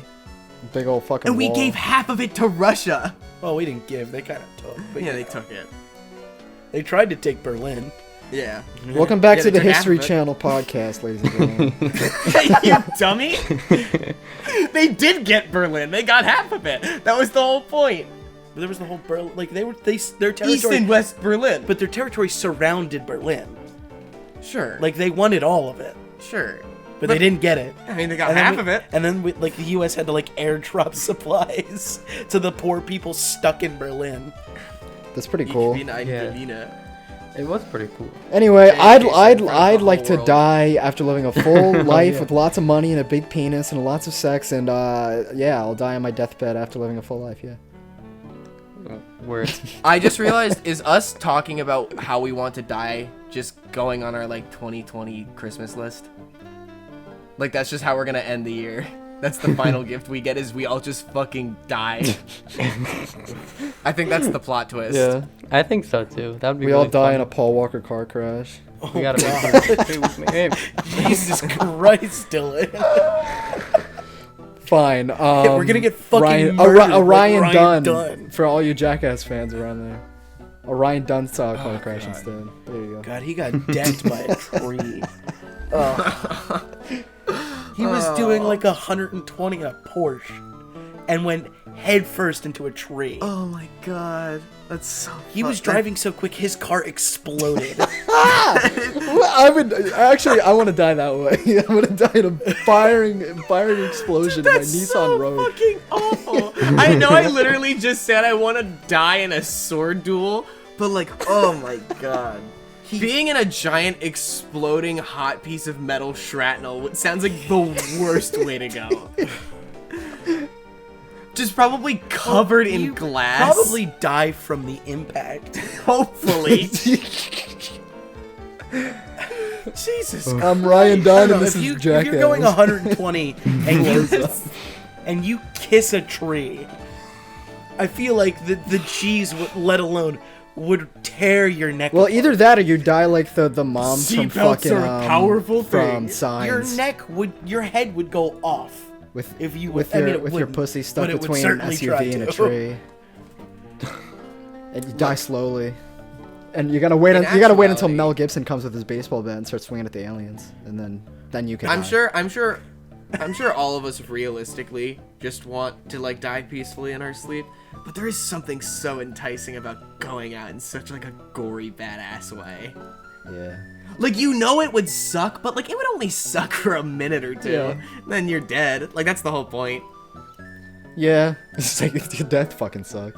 Big old fucking. And we wall. gave half of it to Russia. Well, we didn't give. They kind of took. But Yeah, they took it. They tried to take Berlin. Yeah. Welcome back Yeah, to they the took half History of it. Channel podcast, ladies and gentlemen. You dummy. They did get Berlin. They got half of it. That was the whole point. But there was the whole Berlin. Like their territory. East and West Berlin. But their territory surrounded Berlin. Sure. Like they wanted all of it, sure. but they didn't get it. I mean, they got And then half we- of it. And then like the U.S. had to like airdrop supplies to the poor people stuck in Berlin. That's pretty cool. It was pretty cool. Anyway, Yeah, I'd in front of I'd the like whole to world. die after living a full life with lots of money and a big penis and lots of sex, and yeah, I'll die on my deathbed after living a full life. Yeah. Where I just realized, is us talking about how we want to die just going on our like 2020 Christmas list? Like that's just how we're gonna end the year. That's the final gift we get is we all just fucking die. I think that's the plot twist. Yeah. I think so too. That would be. We really all die fun. in a Paul Walker car crash. We gotta God. Jesus Christ, Dylan. Fine. We're gonna get fucking Ryan, murdered like Orion Ryan Dunn, Dunn. for all you Jackass fans around there. Orion Dunn style car crash instead. There you go. God, he got decked by a tree. He was doing like 120 in a Porsche and went headfirst into a tree. Oh my god, that's so. He was driving so quick, his car exploded. I want to die that way. I want to die in a firing explosion in my That's Nissan so Rogue. fucking awful. I know I literally just said I want to die in a sword duel, but like, oh my god. Being in a giant exploding hot piece of metal shrapnel sounds like the worst way to go. Just probably covered in You glass. Probably die from the impact. Hopefully. Jesus. I'm Ryan I Dunn, don't know, and this if is you're Jackass. going 120 and you kiss a tree, I feel like the cheese, let alone, would tear your neck. Well, apart. either that or you die like the mom from Seatbelts fucking are a powerful from thing. Signs. your head would go off. with if you- with I your mean, it with your wouldn't, pussy stuck but it would between an certainly try SUV and a to. tree, and you die slowly. And you gotta wait. In You gotta wait until actuality- Mel Gibson comes with his baseball bat and starts swinging at the aliens, and then you can. I'm die. sure all of us realistically just want to like die peacefully in our sleep, but there is something so enticing about going out in such like a gory badass way. Yeah. Like you know it would suck, but like it would only suck for a minute or two. Yeah. Then you're dead. Like that's the whole point. Yeah. It's like death fucking suck.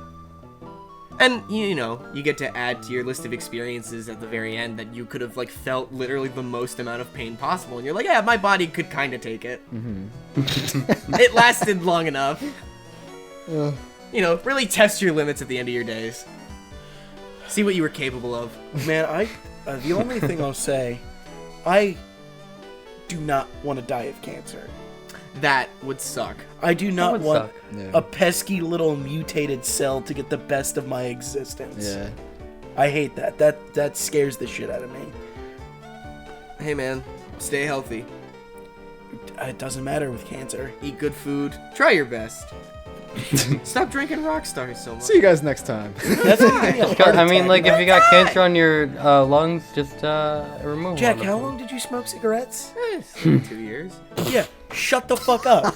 And you know, you get to add to your list of experiences at the very end that you could have like felt literally the most amount of pain possible, and you're like, yeah, my body could kind of take it. It lasted long enough. Ugh. You know, really test your limits at the end of your days. See what you were capable of. Man, the only thing I'll say, I do not want to die of cancer. That would suck. I do not would want suck. Yeah. a pesky little mutated cell to get the best of my existence. Yeah. I hate that. That scares the shit out of me. Hey man, stay healthy. It doesn't matter with cancer. Eat good food. Try your best. Stop drinking rock stars so much. See you guys next time. That's gonna be a heart I mean, attack. like, if you got cancer on your lungs, just remove Jack, one how of them. long did you smoke cigarettes? 2 years. Yeah, shut the fuck up.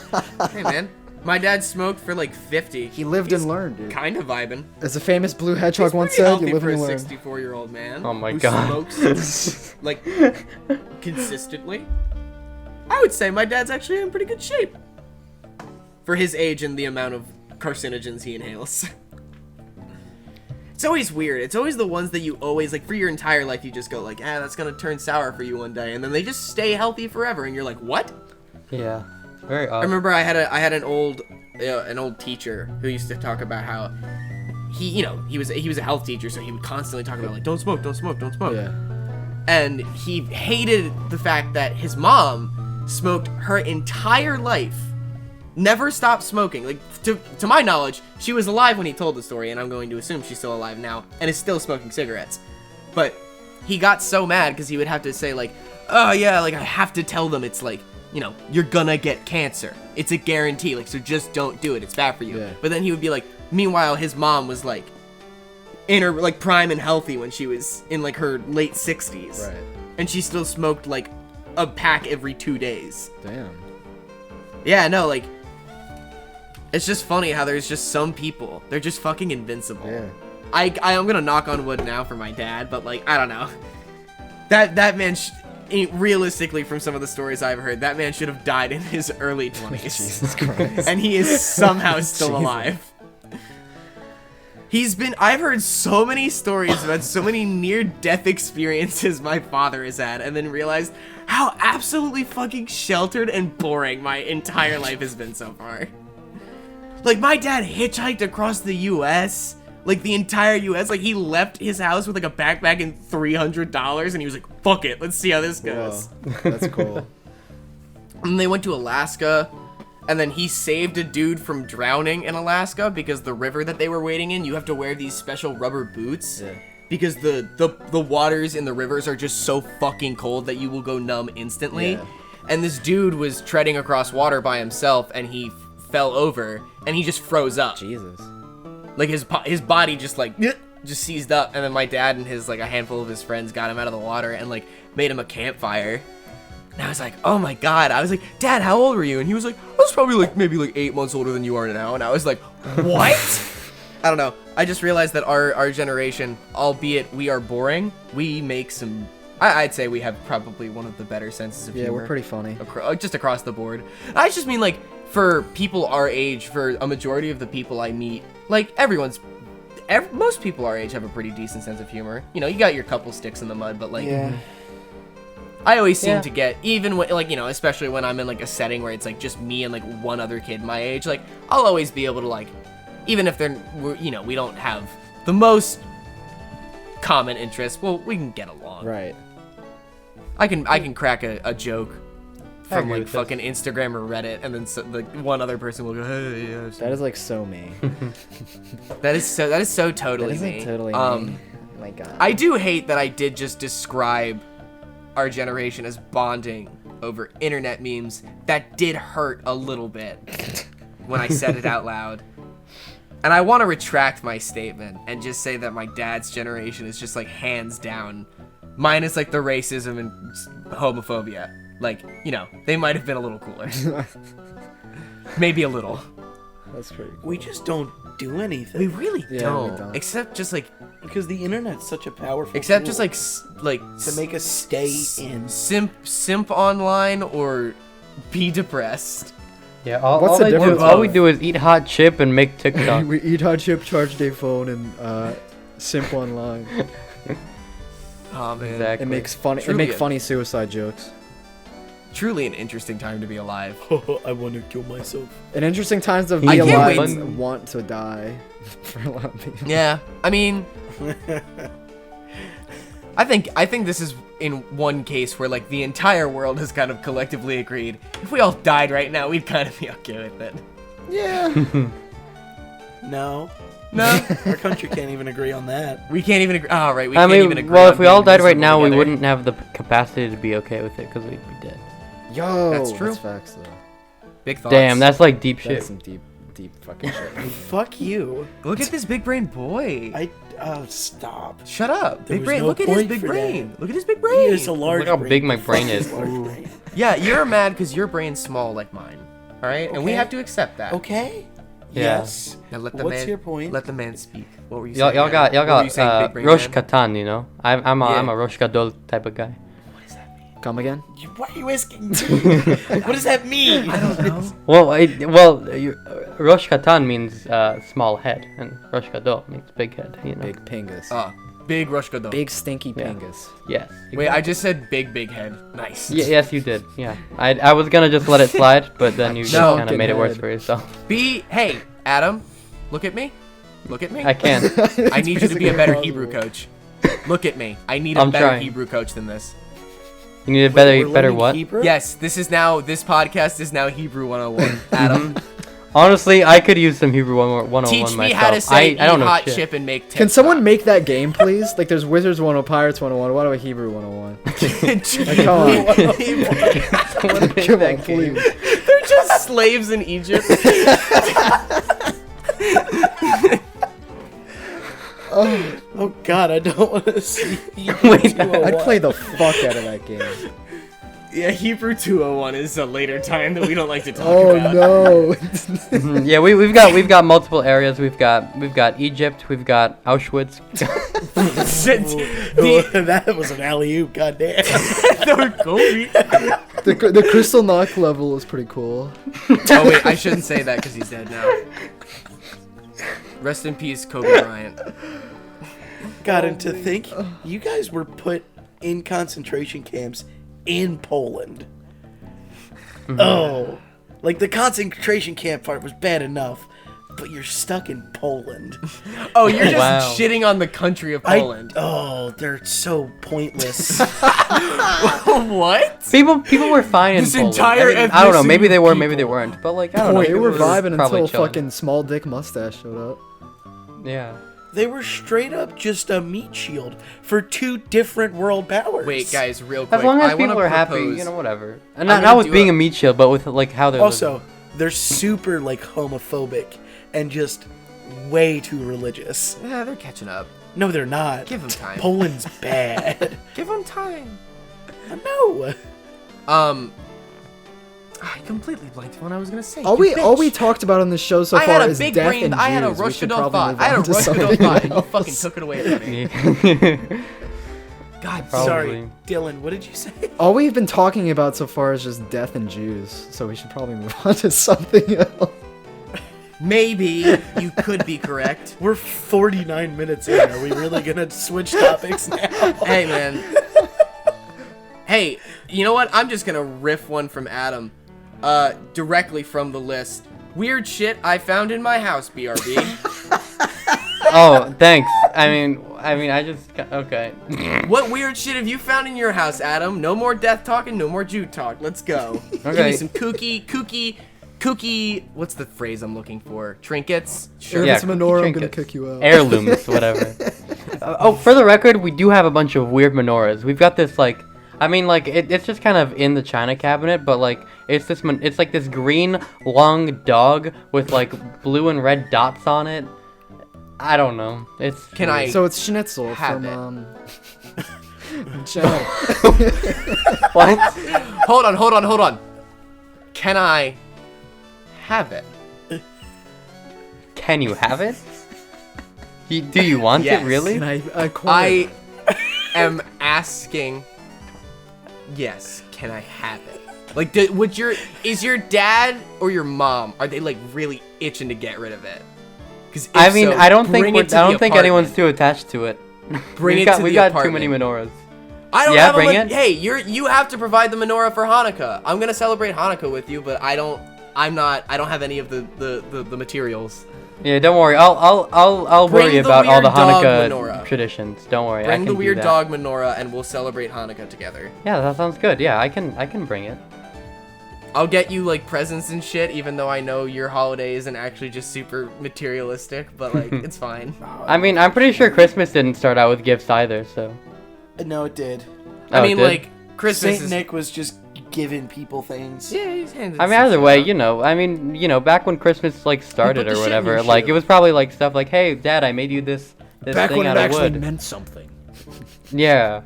Hey man, my dad smoked for like 50. He lived and learned, dude. Kind of vibing. As a famous blue hedgehog once Pretty said, healthy you live for a and learn. 64-year-old man. Oh my who God. Smokes like consistently. I would say my dad's actually in pretty good shape for his age and the amount of carcinogens he inhales. It's always weird. It's always the ones that you always, like, for your entire life, you just go like, that's gonna turn sour for you one day, and then they just stay healthy forever, and you're like, what? Yeah, very odd. I remember I had an old teacher who used to talk about how he was a health teacher, so he would constantly talk about like, don't smoke, don't smoke, don't smoke. Yeah. And he hated the fact that his mom smoked her entire life, never stopped smoking. Like, to my knowledge, she was alive when he told the story, and I'm going to assume she's still alive now, and is still smoking cigarettes. But he got so mad because he would have to say, like, oh yeah, like, I have to tell them it's like, you're gonna get cancer. It's a guarantee, like, so just don't do it. It's bad for you. Yeah. But then he would be like, meanwhile, his mom was, like, in her, like, prime and healthy when she was in, like, her late 60s. Right. And she still smoked, like, a pack every 2 days. Damn. Yeah, no, like, it's just funny how there's just some people, they're just fucking invincible. Yeah. I'm gonna knock on wood now for my dad, but, like, I don't know. That man, realistically, from some of the stories I've heard, that man should have died in his early 20s. Jesus Christ. And he is somehow still Jesus. alive. I've heard so many stories about so many near-death experiences my father has had, and then realized how absolutely fucking sheltered and boring my entire life has been so far. Like, my dad hitchhiked across the U.S., like, the entire U.S., like, he left his house with, like, a backpack and $300, and he was like, fuck it, let's see how this goes. Whoa. That's cool. And they went to Alaska, and then he saved a dude from drowning in Alaska because the river that they were wading in, you have to wear these special rubber boots. Yeah. Because the waters in the rivers are just so fucking cold that you will go numb instantly. Yeah. And this dude was treading across water by himself, and he fell over, and he just froze up. Jesus. Like, his body just, like, just seized up, and then my dad and a handful of his friends got him out of the water and, like, made him a campfire. And I was like, oh my God. I was like, Dad, how old were you? And he was like, I was probably, like, maybe, like, 8 months older than you are now. And I was like, what? I don't know. I just realized that our generation, albeit we are boring, we make some... I'd say we have probably one of the better senses of humor. Yeah, we're pretty funny. Just across the board. I just mean, like, for people our age, for a majority of the people I meet, like, most people our age have a pretty decent sense of humor. You know, you got your couple sticks in the mud, but, like... Yeah. I always seem to get, even when, like, especially when I'm in, like, a setting where it's, like, just me and, like, one other kid my age, like, I'll always be able to, like, even if we don't have the most common interests, well, we can get along. Right. I can crack a joke from, agree like, with fucking Instagram or Reddit, and then like one other person will go, hey, yeah. That is, like, so me. That is so totally That is, like, me. totally me. My God. I do hate that I did just describe our generation as bonding over internet memes. That did hurt a little bit when I said it out loud. And I want to retract my statement and just say that my dad's generation is just, like, hands down, minus, like, the racism and homophobia. Like, they might have been a little cooler. Maybe a little. That's pretty cool. We just don't do anything. We really Yeah, don't. we don't. Except just, like... Because the internet's such a powerful Except tool just, like... to make us stay in. Simp online or be depressed. Yeah, all What's the we difference? do is eat hot chip and make TikTok. We eat hot chip, charge their phone, and simp online. Oh, man. Exactly. It makes funny. Truly It make a- funny suicide jokes. Truly an interesting time to be alive. I want to kill myself. In interesting times of I be can't alive, wait. and want to die. For a lot of people. Yeah, I mean... I think this is in one case where, like, the entire world has kind of collectively agreed, if we all died right now, we'd kind of be okay with it. Yeah. No. No? Our country can't even agree on that. We can't even agree. Oh, right, we I can't mean, even agree well, on if we all being died right miserable now, we together. wouldn't have the capacity to be okay with it because we'd be dead. Yo, That's true. That's facts, though. Big thoughts. Damn, that's like deep shit. That's some deep. deep fucking shit. Fuck you. Look at this big brain boy. Stop. Shut up. There Big was brain. no Look at his point big for brain. that. Look at his big He brain. is a large Look how brain. big my brain Fuck is. large brain. Yeah, you're mad because your brain's small like mine. All right, and we Okay. have to accept that. Okay. Yeah. Yes. Now let the What's man. your point? Let the man speak. What were you Y'all, saying? y'all got, What were you saying, big brain Rosh man? Katan, you know. I'm Yeah. a Rosh Gadol type of guy. Come again? Why are you asking? What does that mean? I don't know. Well, Rosh Katan means small head, and Rosh Gadol means big head. You know. Big pingus. Big Rush Godot. Big stinky Yeah. pingus. Yes. Wait, I just said big head. Nice. Yes, you did. Yeah. I was gonna just let it slide, but then you just No. kind of made it worse Head. for yourself. Hey, Adam, look at me. Look at me. I can't. I need you to be a better impossible. Hebrew coach. Look at me. I need a I'm better trying. Hebrew coach than this. You need a We're better learning what? Hebrew? Yes, this podcast is now Hebrew 101. Adam, Honestly, I could use some Hebrew 101 teach me myself. how to say I don't know hot shit. chip and make Can someone TikTok. make that game, please? Like, there's Wizards 101, Pirates 101. What about Hebrew 101? Like, come on. Someone make Come that on, game. please. They're just slaves in Egypt. Oh God, I don't want to see. Wait, I'd play the fuck out of that game. Yeah, Hebrew 201 is a later time that we don't like to talk Oh about. no. Yeah, we've got multiple areas. We've got Egypt. We've got Auschwitz. That was an alley-oop. Goddamn. The Crystal Knock level is pretty cool. Oh wait, I shouldn't say that because he's dead now. Rest in peace, Kobe Bryant. God, and to think you guys were put in concentration camps in Poland. Oh, like the concentration camp part was bad enough, but you're stuck in Poland. Oh, you're just Wow. shitting on the country of Poland. They're so pointless. What? People were fine in This Poland. entire I don't know. Maybe ethnicity they of were. Maybe they people. weren't. But like I don't know. They were people vibing probably until chilling. fucking Small Dick Mustache showed up. Yeah. They were straight up just a meat shield for two different world powers. Wait, guys, real quick. As long as I wanna people are happy, propose- you know, whatever. And I'm not gonna with do being a- a meat shield, but with like how they're Also, living. they're super like homophobic and just way too religious. Yeah, they're catching up. No, they're not. Give 'em time. Poland's bad. Give them time. No. I completely blanked on what I was gonna say. All You we bitch. talked about on the show so I far had a is big death brain. and I had a Jews. We Rush should Godot probably thought. move I had a on to Rush Godot something thought. And you else. fucking took it away from me. God, Probably. Sorry, Dylan. What did you say? All we've been talking about so far is just death and Jews, so we should probably move on to something else. maybe you could be correct. We're 49 minutes in. Are we really gonna switch topics now? Hey, man. Hey, you know what? I'm just gonna riff one from Adam, directly from the list. Weird shit I found in my house, BRB. Oh, thanks. I mean, I just okay. What weird shit have you found in your house, Adam? No more death talk and no more Jew talk. Let's go. Give me Okay. some kooky. What's the phrase I'm looking for? Trinkets. Sure. If Yeah, it's a menorah, I'm gonna trinkets. kick you out. Heirlooms, whatever. For the record, we do have a bunch of weird menorahs. We've got this like, it's just kind of in the china cabinet, but like it's like this green long dog with like blue and red dots on it. I don't know. It's Can I- So it's Schnitzel Have from it. China. what? Hold on. Can I have it? Can you have it? Do you want Yes. it really? Can I acquire I am asking. Yes, can I have it? Like, is your dad or your mom? Are they like really itching to get rid of it? Because I mean, I don't think anyone's too attached to it. Bring we've it got, to we've the got apartment. too many menorahs. I don't Yeah, have bring a it. Hey, you have to provide the menorah for Hanukkah. I'm gonna celebrate Hanukkah with you, but I don't have any of the materials. Yeah, don't worry. I'll Bring worry the about all the weird dog Hanukkah menorah. traditions. Don't worry. I Bring can the do weird that. dog menorah, and we'll celebrate Hanukkah together. Yeah, that sounds good. Yeah, I can bring it. I'll get you like presents and shit, even though I know your holiday isn't actually just super materialistic, but like it's fine. I mean, I'm pretty sure Christmas didn't start out with gifts either. So. No, it did. Oh, I it mean, did? like Christmas Saint is Nick was just giving people things. Yeah, he's handed. I mean, some either shit way, out. back when Christmas like started put the or shit in whatever, your like shoe. it was probably like stuff like, "Hey, Dad, I made you this Back thing when it out of actually wood." meant something. Yeah,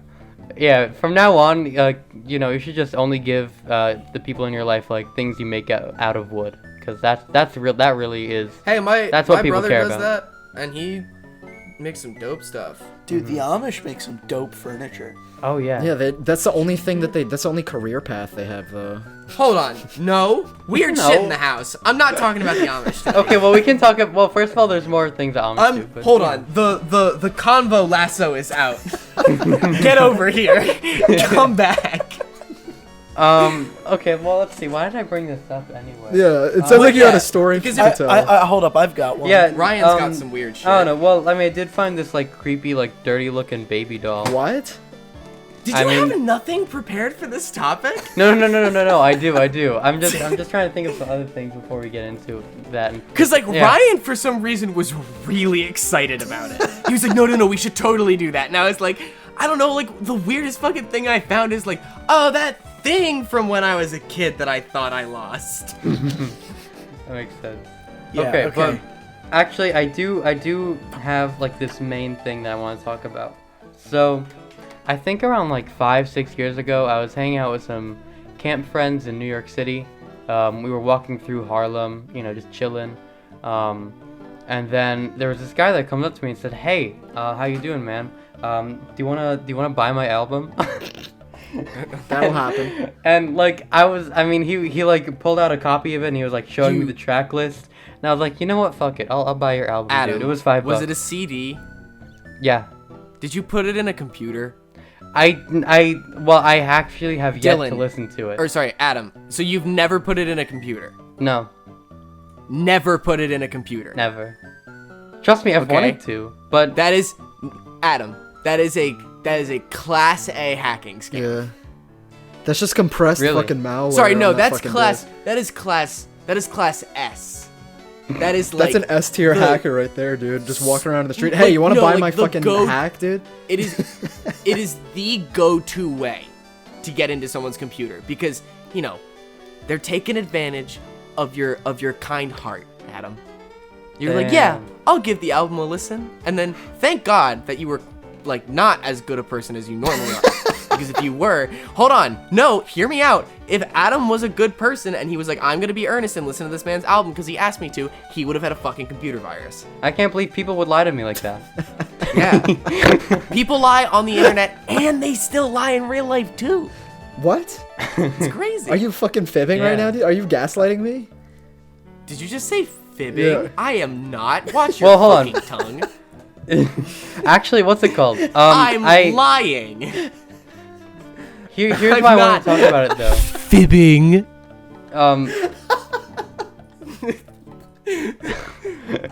yeah. From now on, you should just only give the people in your life like things you make out of wood, because that's real. That really is. Hey, That's what my people brother care does about. that, and he makes some dope stuff. Dude, the Amish make some dope furniture. Oh yeah. Yeah, that's the only thing that's the only career path they have, though. Hold on, no weird No. shit in the house. I'm not talking about the Amish. Today. Okay, well we can talk. Well, first of all, there's more things that Amish do. But, Hold yeah. on. The convo lasso is out. Get over here. Come back. Okay. Well, let's see. Why did I bring this up anyway? Yeah, it sounds like you had a story because to tell. I hold up, I've got one. Yeah. Ryan's got some weird shit. I don't know. Well, I mean, I did find this like creepy, like dirty looking baby doll. What? Did I you have mean- nothing prepared for this topic? No. I do. I'm just trying to think of some other things before we get into that. Because like Yeah. Ryan for some reason was really excited about it. He was like, no, we should totally do that. And I was like, I don't know, like the weirdest fucking thing I found is like, oh, that thing from when I was a kid that I thought I lost. That makes sense. Yeah, okay, okay. but actually, I do have like this main thing that I want to talk about. So, I think around like 5-6 years ago, I was hanging out with some camp friends in New York City. We were walking through Harlem, just chilling. And then there was this guy that comes up to me and said, "Hey, how you doing, man? Do you wanna buy my album?" That'll happen. And like he like pulled out a copy of it and he was like showing me the track list. And I was like, you know what? Fuck it. I'll buy your album, Adam, dude. It was $5. Was it a CD? Yeah. Did you put it in a computer? I actually have yet Dylan, to listen to it. Or sorry, Adam. So you've never put it in a computer? No, Never put it in a computer. never. Trust me, I've Okay. wanted to, but That is, Adam. That is a class A hacking scam. Yeah. That's just compressed Really? fucking malware. Sorry, no, on that that's fucking class. disk. That is class S. That is like. That's an S tier the- hacker right there, dude. Just walking around in the street. Hey, you want to no, buy like my the fucking go- hack, dude? It is the go-to way to get into someone's computer because they're taking advantage of your kind heart, Adam. You're like, yeah, Damn. I'll give the album a listen, and then thank God that you were like not as good a person as you normally are. Because if you were, hold on, no, hear me out. If Adam was a good person and he was like, I'm gonna be earnest and listen to this man's album because he asked me to, he would have had a fucking computer virus. I can't believe people would lie to me like that. Yeah. People lie on the internet and they still lie in real life too. What? It's crazy. Are you fucking fibbing right Yeah. now, dude? Are you gaslighting me? Did you just say fibbing? Yeah. I am not. Watch your Well, hold on. fucking tongue. Actually, what's it called? I'm lying. Here's I'm why I want not. to talk about it though. Fibbing.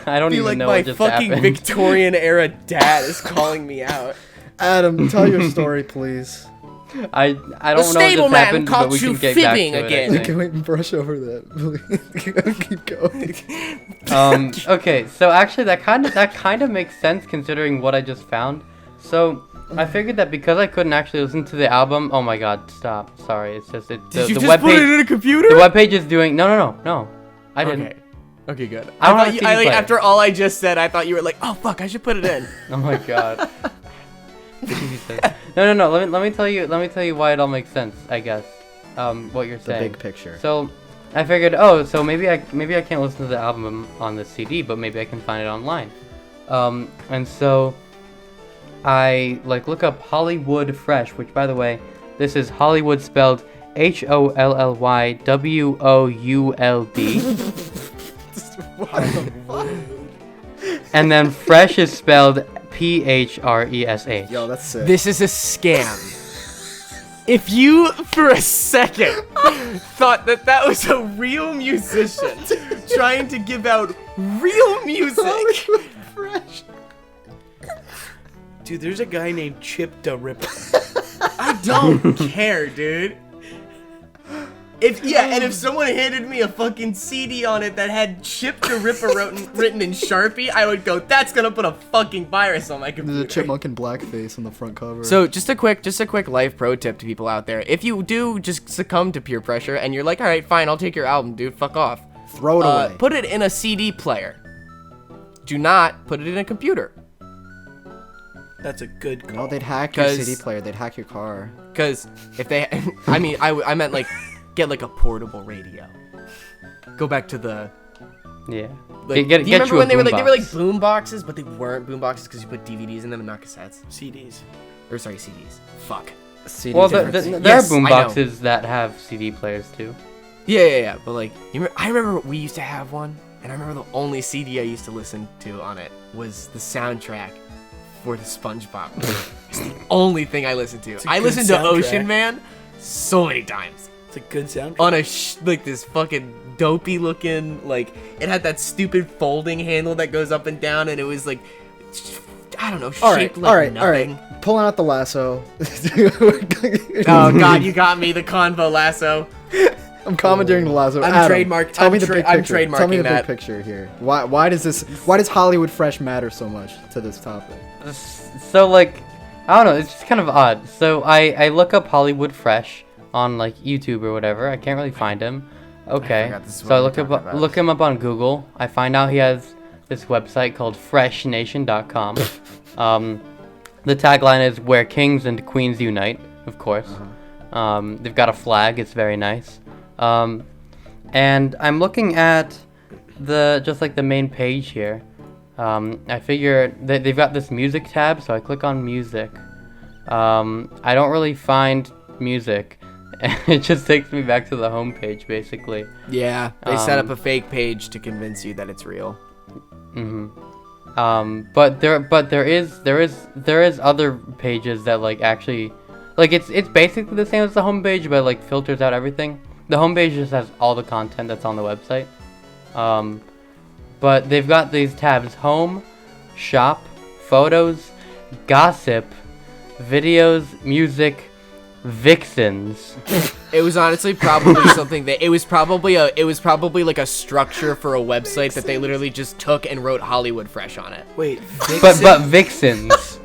I don't I feel even like know my what just fucking happened. Victorian era dad is calling me out. Adam, tell your story, please. I don't The know what just stableman happened, but caught we you can get back fibbing to again. it. I Can we brush over that? Keep going. think. Okay, so actually that kind of makes sense considering what I just found. So I figured that because I couldn't actually listen to the album. Oh my God! Stop. Sorry. It's just it. Did you the just web put page. it in a computer? The webpage is doing. No. I didn't. Okay. Okay, good. I don't thought have you, CD I, like, player. after all I just said, I thought you were like, oh fuck, I should put it in. Oh my God. Jesus. No. Let me tell you why it all makes sense. I guess. What you're The saying. big picture. So I figured, so maybe I can't listen to the album on the CD, but maybe I can find it online. And so I look up Hollywould Phresh, which by the way, this is Hollywood spelled HOLLYWOULD. And then Phresh is spelled PHRESH. Yo, that's sick. This is a scam. If you, for a second, thought that was a real musician trying to give out real music, Dude, there's a guy named Chip the Ripper. I don't care, dude. If someone handed me a fucking CD on it that had Chip the Ripper written in Sharpie, I would go, that's gonna put a fucking virus on my computer. There's a chipmunk in blackface on the front cover. So just a quick life pro tip to people out there. If you do just succumb to peer pressure and you're like, all right, fine, I'll take your album, dude, fuck off. Throw it away. Put it in a CD player. Do not put it in a computer. That's a good call. No, they'd hack your CD player. They'd hack your car. Because if they, I meant like, get like a portable radio. Go back to the. Yeah. Like, Get do you remember you a when they were like boombox. boom boxes, but they weren't boom boxes because you put DVDs in them and not cassettes? CDs. Or sorry, CDs. Fuck. CD Well, difference. there Yes, are boom I know. boxes that have CD players too. Yeah. But like, I remember we used to have one, and I remember the only CD I used to listen to on it was the soundtrack for the SpongeBob movie. It's the only thing I listened to. I good listened to soundtrack. Ocean Man so many times. It's a good soundtrack. On a like this fucking dopey looking, like, it had that stupid folding handle that goes up and down, and it was like, I don't know, shaped like nothing. Pulling out the lasso. Oh god, you got me, the convo lasso. I'm commandeering the lasso. I'm Adam, trademark- Tell I'm me the tra- big I'm picture. Tell me the trademarking that. big picture here. Why does Hollywould Phresh matter so much to this topic? So like, I don't know, it's just kind of odd. So I look up Hollywould Phresh on like YouTube or whatever. I can't really find him. Okay, forgot this is so I what we're talking about. look him up on Google. I find out he has this website called FreshNation.com. The tagline is "Where Kings and Queens Unite," of course. They've got a flag. It's very nice. And I'm looking at the main page here. I figure they've got this music tab, so I click on music. I don't really find music. It just takes me back to the home page, basically. Yeah, they set up a fake page to convince you that it's real. But there is other pages that like actually, like it's basically the same as the home page, but like filters out everything. The home page just has all the content that's on the website. But they've got these tabs: home, shop, photos, gossip, videos, music, vixens. It was honestly probably something that it was probably like a structure for a website that they literally just took and wrote Hollywood Phresh on it. Wait, But vixens.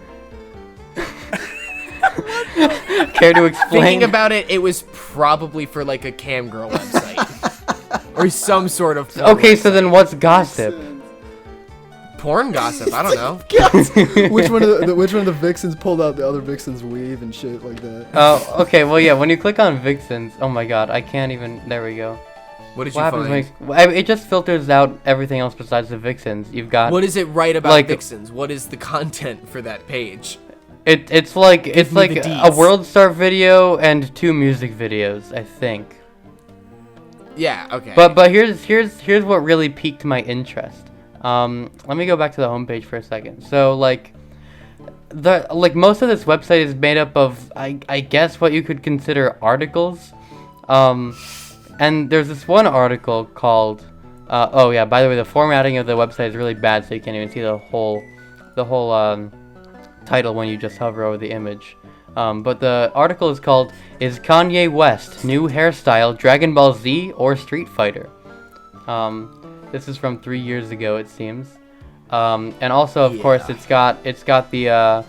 Care to explain? Thinking about it, it was probably for like a cam girl website or some sort of porn Okay, so website. then what's gossip? Porn gossip. I don't know. which one of the vixens pulled out the other vixen's weave and shit like that? Oh, okay. Well, yeah. When you click on vixens, oh my God, I can't even. There we go. What did you What happens find? when it just filters out everything else besides the vixens? You've got What is it right about like- vixens? What is the content for that page? it's like me the a deets. World Star video and 2 music videos, I think. Yeah. Okay. But here's what really piqued my interest. Let me go back to the homepage for a second. So like most of this website is made up of I guess what you could consider articles. And there's this one article called oh yeah, by the way, the formatting of the website is really bad, so you can't even see the whole title when you just hover over the image. But the article is called "Is Kanye West New Hairstyle Dragon Ball Z or Street Fighter?" This is from 3 years ago, it seems. And also, of course, it's got the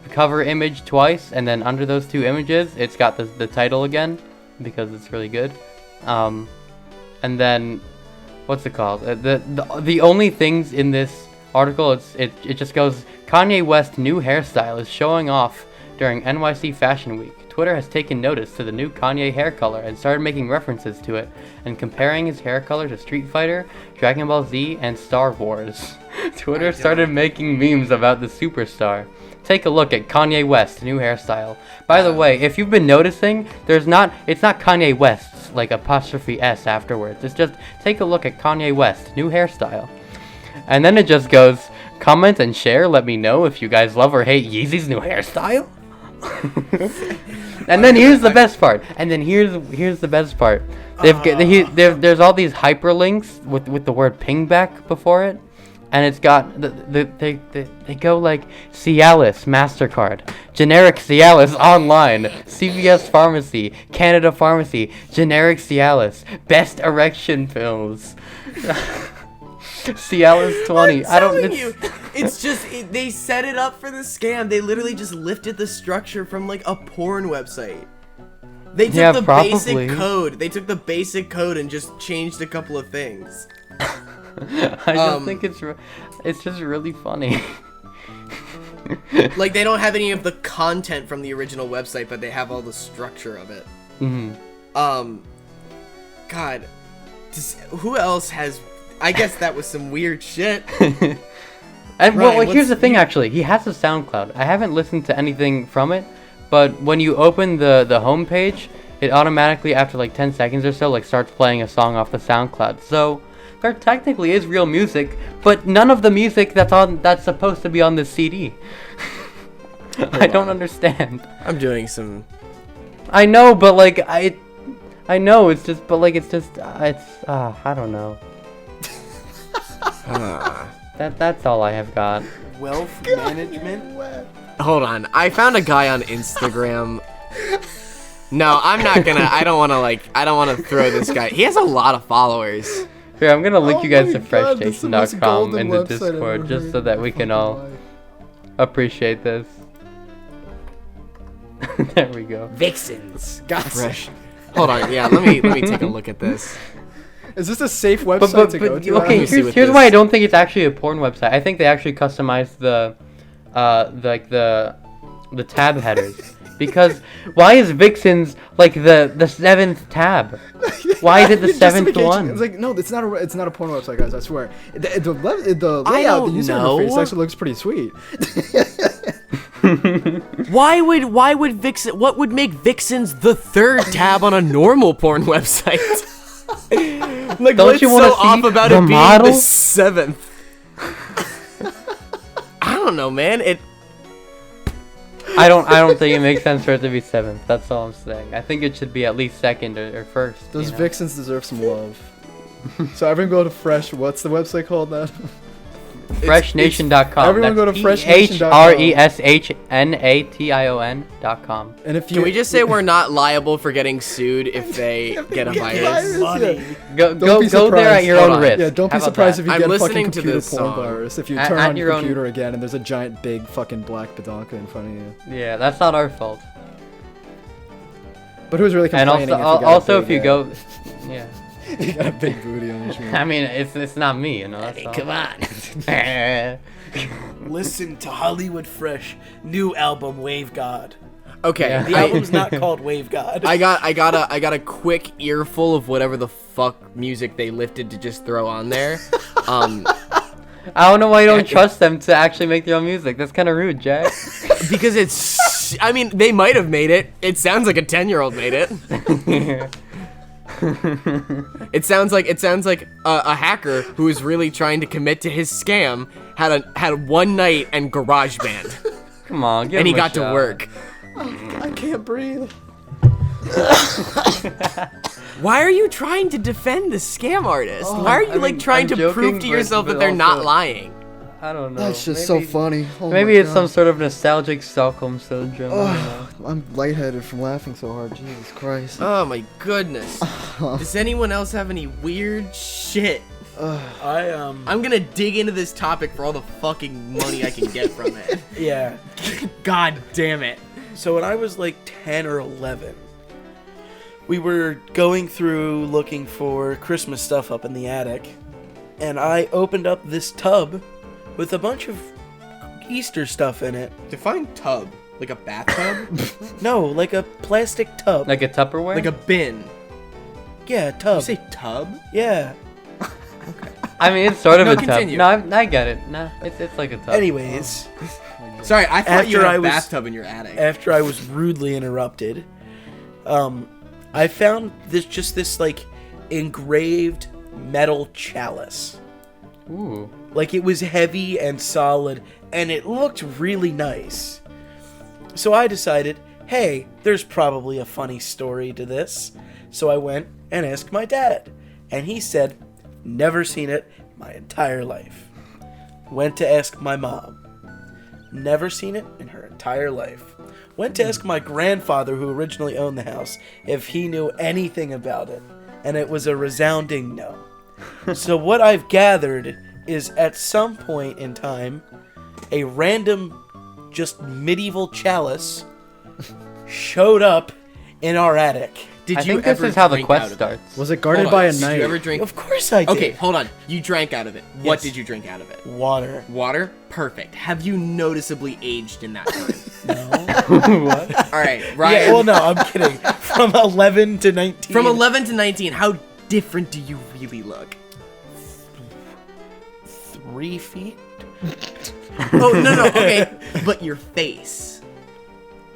cover image twice, and then under those 2 images, it's got the title again because it's really good. And then, what's it called? The only things in this article, it just goes, Kanye West's new hairstyle is showing off during NYC Fashion Week. Twitter has taken notice to the new Kanye hair color and started making references to it and comparing his hair color to Street Fighter, Dragon Ball Z, and Star Wars. Twitter started making memes about the superstar. Take a look at Kanye West's new hairstyle. By the way, if you've been noticing, it's not Kanye West's like apostrophe S afterwards. It's just take a look at Kanye West's new hairstyle. And then it just goes, comment and share, let me know if you guys love or hate Yeezy's new hairstyle. And then here's the best part. There's all these hyperlinks with the word pingback before it. and it's got they go like Cialis MasterCard, generic Cialis online, CVS Pharmacy, Canada Pharmacy, generic Cialis, best erection pills. Cialis 20. I don't. It's just they set it up for the scam. They literally just lifted the structure from like a porn website. They took the basic code. They took the basic code and just changed a couple of things. I just think it's just really funny. Like they don't have any of the content from the original website, but they have all the structure of it. God, who else has? I guess that was some weird shit. And well, like, here's the thing. Actually, he has a SoundCloud. I haven't listened to anything from it, but when you open the homepage, it automatically after like 10 seconds or so like starts playing a song off the SoundCloud. So there technically is real music, but none of the music that's supposed to be on this CD. I don't understand. I'm doing some. I know, but like I know it's just, but like it's I don't know. That's all I have got. Wealth management. Hold on, I found a guy on Instagram. No, I'm not gonna. I don't want to throw this guy. He has a lot of followers. Here, I'm gonna link you guys to freshstation.com in the Discord just so that we can all appreciate this. There we go. Vixens. Fresh. Hold on, yeah. Let me take a look at this. Is this a safe website to go to? Okay, here's why I don't think it's actually a porn website. I think they actually customized the tab headers. Because why is Vixens like the seventh tab? Why is it the seventh one? It's like, no, it's not a porn website, guys. I swear. The layout, the user interface actually looks pretty sweet. Why would Vixen? What would make Vixens the third tab on a normal porn website? Like, don't what's you want to so off see about the it being model? the seventh? I don't know, man. I don't think it makes sense for it to be seventh. That's all I'm saying. I think it should be at least second or first. Those Vixens deserve some love. So everyone go to Fresh. What's the website called now? Freshnation.com. Everyone go to freshnation.com. HRESHNATION.com. And if you, can we just say we're not liable for getting sued if they get a virus? Go there at your own risk. Yeah, don't be surprised if you get a fucking to computer this porn song. virus. If you turn on your computer again and there's a giant big fucking black badonka in front of you. Yeah, that's not our fault. But who's really complaining? And also if you go, yeah. You got a big booty on your shoe. I mean, it's not me, you know. That's all. Come on. Listen to Hollywood Phresh new album Wave God. Okay, Yeah. The album's not called Wave God. I got a quick earful of whatever the fuck music they lifted to just throw on there. I don't know why you don't trust them to actually make their own music. That's kind of rude, Jack. Because it's. I mean, they might have made it. It sounds like a 10-year-old made it. It sounds like a hacker who is really trying to commit to his scam had one night and GarageBand. Come on, give and he him a got to shot. work. I can't breathe. Why are you trying to defend the scam artist? Why are you trying to joking, prove to yourself but that they're not also- lying? I don't know. That's just so funny. Oh Maybe my it's God. some sort of nostalgic Stockholm syndrome. I don't know. I'm lightheaded from laughing so hard. Jesus Christ. Oh my goodness. Does anyone else have any weird shit? I'm gonna dig into this topic for all the fucking money I can get from it. Yeah. God damn it. So when I was like 10 or 11, we were going through looking for Christmas stuff up in the attic, and I opened up this tub with a bunch of Easter stuff in it. Define tub. Like a bathtub? No, like a plastic tub. Like a Tupperware? Like a bin. Yeah, tub. You say tub? Yeah. I mean, it's sort of No, a continue. tub. No, I get it. No, it's like a tub. Anyways, Sorry, I thought you After had I a was- bathtub in your attic. after I was rudely interrupted, I found this like engraved metal chalice. Ooh. Like, it was heavy and solid, and it looked really nice. So I decided, hey, there's probably a funny story to this. So I went and asked my dad, and he said, never seen it my entire life. Went to ask my mom. Never seen it in her entire life. Went to ask my grandfather, who originally owned the house, if he knew anything about it. And it was a resounding no. So what I've gathered is at some point in time, a random, just medieval chalice showed up in our attic. I think this is how the quest starts. Was it guarded by a Did knight? you ever drink? Of course I did. Okay, hold on. You drank out of it. What Yes. did you drink out of it? Water. Water? Perfect. Have you noticeably aged in that time? No. All right, Ryan. Yeah, well, no, I'm kidding. From 11 to 19. From 11 to 19, how different do you really look? 3 feet? Oh, no, okay. But your face.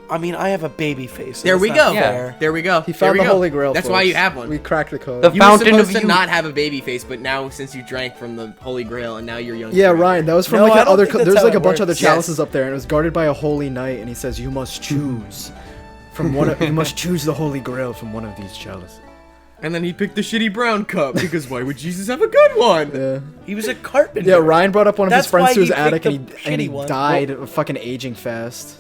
I mean, I have a baby face. So There that's we not go. fair. There we go. He found There the we go. Holy Grail. That's why you folks. have one. We cracked the code. The You were fountain supposed of to youth. not have a baby face, but now since you drank from the Holy Grail and now you're young. Yeah, Ryan, that was from No, like I don't other. think that's There's how like a it bunch of other works. chalices up there, and it was guarded by a holy knight, and he says you must choose from one. You must choose the Holy Grail from one of these chalices. And then he picked the shitty brown cup because why would Jesus have a good one? Yeah. He was a carpenter. Yeah, Ryan brought up one of his That's friends why to his he picked attic, the and he shitty one. died fucking aging fast.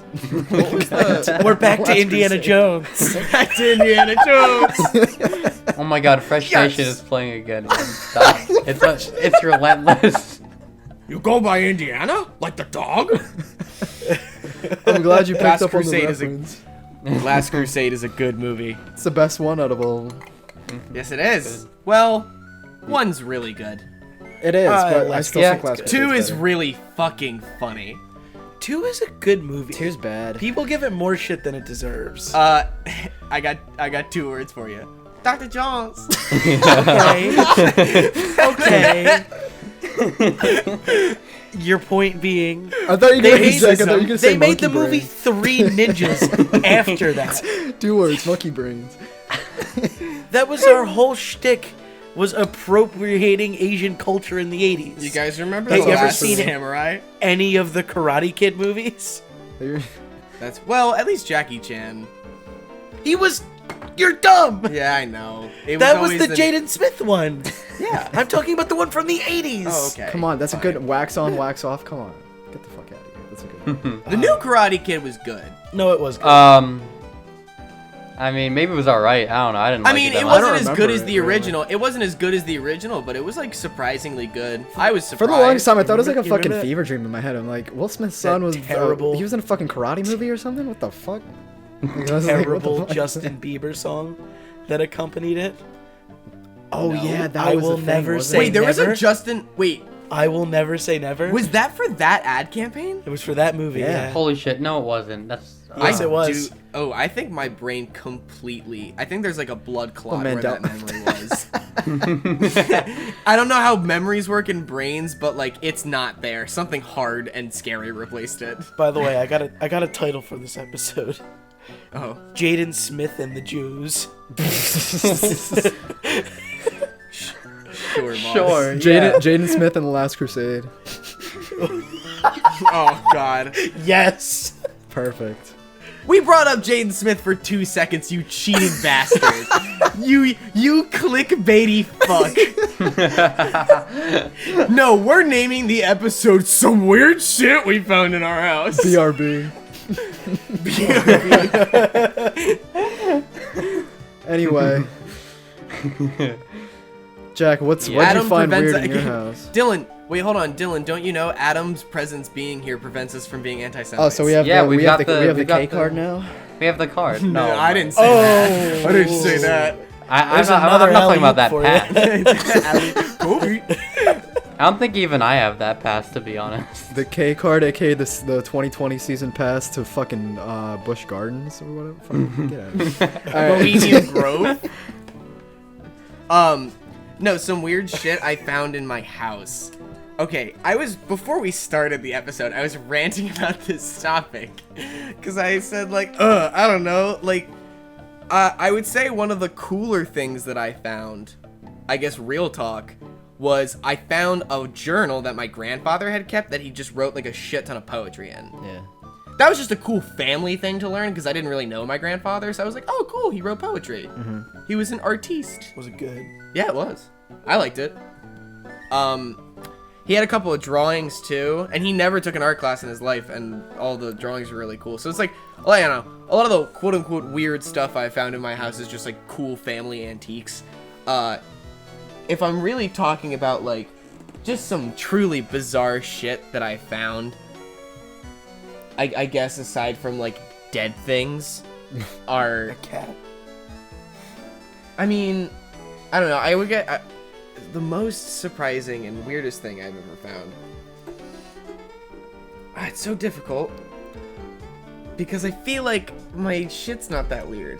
What was that? We're back to Last Indiana Crusade. Jones. Back to Indiana Jones. Oh my god, Fresh Yes. Nation is playing again. Stop. It's relentless. You go by Indiana? Like the dog? I'm glad you picked Last up on the Crusade is a- reference. Last Crusade is a good movie. It's the best one out of all. Yes, it is. Well, one's really good. It is, but I Last- still yeah, think Last it's Crusade's Two is better. really fucking funny. 2 is a good movie. Two's bad. People give it more shit than it deserves. I got 2 words for you. Dr. Jones. Okay. Okay. Your point being, I thought you were they gonna made, say, I thought you were gonna say they made the monkey movie brains. 3 Ninjas after that. 2 words, monkey brains. That was our whole shtick, was appropriating Asian culture in the 80s. You guys remember Hey, The you ever Last seen it? Samurai? Any of the Karate Kid movies? That's well, at least Jackie Chan. You're dumb! Yeah, I know. It That was always the Jaden Smith one. Yeah. I'm talking about the one from the 80s. Oh, okay. Come on, that's a Fine. good wax on, wax off. Come on, get the fuck out of here. That's a good one. The new Karate Kid was good. No, it was good. I mean, maybe it was alright. I don't know. I didn't. I like mean, it, it that wasn't much. as remember good as it, the really. original. It wasn't as good as the original, but it was like surprisingly good. I was surprised. For the longest time, I thought it was like a You remember fucking that- fever dream in my head. I'm like, Will Smith's son was terrible- he was in a fucking karate movie or something? What the fuck? Like, I was like, what the Terrible fuck? Justin Bieber song that accompanied it. Oh No, yeah, that I was will a thing, never wasn't say it? Wait, there was never? a Justin. Wait, I will never say never. was that for that ad campaign? It was for that movie. Yeah. Yeah. Holy shit! No, it wasn't. That's. Yes, it was. Oh, I think my brain completely. I think there's like a blood clot The where that Mandela- memory was. I don't know how memories work in brains, but like it's not there. Something hard and scary replaced it. By the way, I got a title for this episode. Oh, Jaden Smith and the Jews. sure, boss. Sure. Jaden Smith and the Last Crusade. Oh God. Yes. Perfect. We brought up Jaden Smith for 2 seconds, you cheating bastard. You clickbaity fuck. No, we're naming the episode Some Weird Shit We Found in Our House. BRB. Anyway. Jack, what'd you Adam find weird prevents- in your house? Dylan, wait, hold on. Dylan, don't you know Adam's presence being here prevents us from being anti-Semites? Oh, so we have Yeah, the, we've we have got the, the- we have the we've got K the- card now. We have the card. No, No, I didn't say that. I didn't say that. I'm There's not another talking about that alley-oop pass. for you. I don't think even I have that pass, to be honest. The K card, aka the 2020 season pass to fucking Busch Gardens or whatever. Fucking get out of here. Alright. Bohemian Grove? No, some weird shit I found in my house. Okay, before we started the episode, I was ranting about this topic. Because I said, like, I don't know, like, I would say one of the cooler things that I found, I guess real talk, was I found a journal that my grandfather had kept that he just wrote, like, a shit ton of poetry in. Yeah. That was just a cool family thing to learn because I didn't really know my grandfather, so I was like, oh, cool, he wrote poetry. He was an artiste. Was it good? Yeah, it was. I liked it. He had a couple of drawings too, and he never took an art class in his life, and all the drawings were really cool. So it's like, well, I don't know, a lot of the quote-unquote weird stuff I found in my house is just like cool family antiques. If I'm really talking about like just some truly bizarre shit that I found, I guess aside from like dead things, are A cat. I mean, I don't know. I would get the most surprising and weirdest thing I've ever found. It's so difficult because I feel like my shit's not that weird.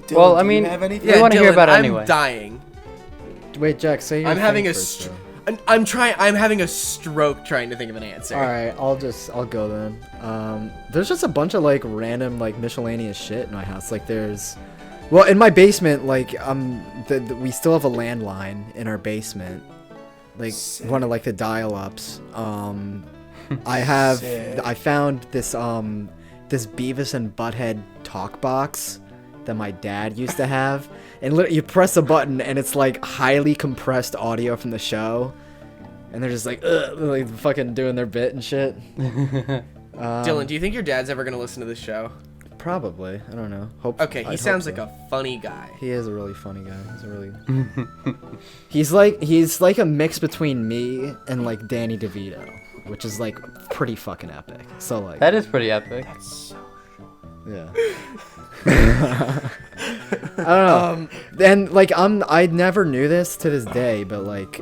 Dylan, Well, I do you mean, have anything? we want to hear Dylan, about it I'm anyway. dying. Wait, Jack, say your I'm having thing a first, though. I'm having a stroke trying to think of an answer. All right, I'll go then. There's just a bunch of like random like miscellaneous shit in my house. Like well, in my basement, like we still have a landline in our basement, like one of like the dial-ups. I found this Beavis and Butthead talk box that my dad used to have, and literally you press a button and it's like highly compressed audio from the show, and they're just like fucking doing their bit and shit. Dylan, do you think your dad's ever gonna listen to this show? Probably. I don't know. Okay, he sounds like a funny guy. He is a really funny guy. He's like a mix between me and like Danny DeVito, which is like pretty fucking epic. So like That is pretty epic. yeah. I don't know. And like I never knew this to this day, but like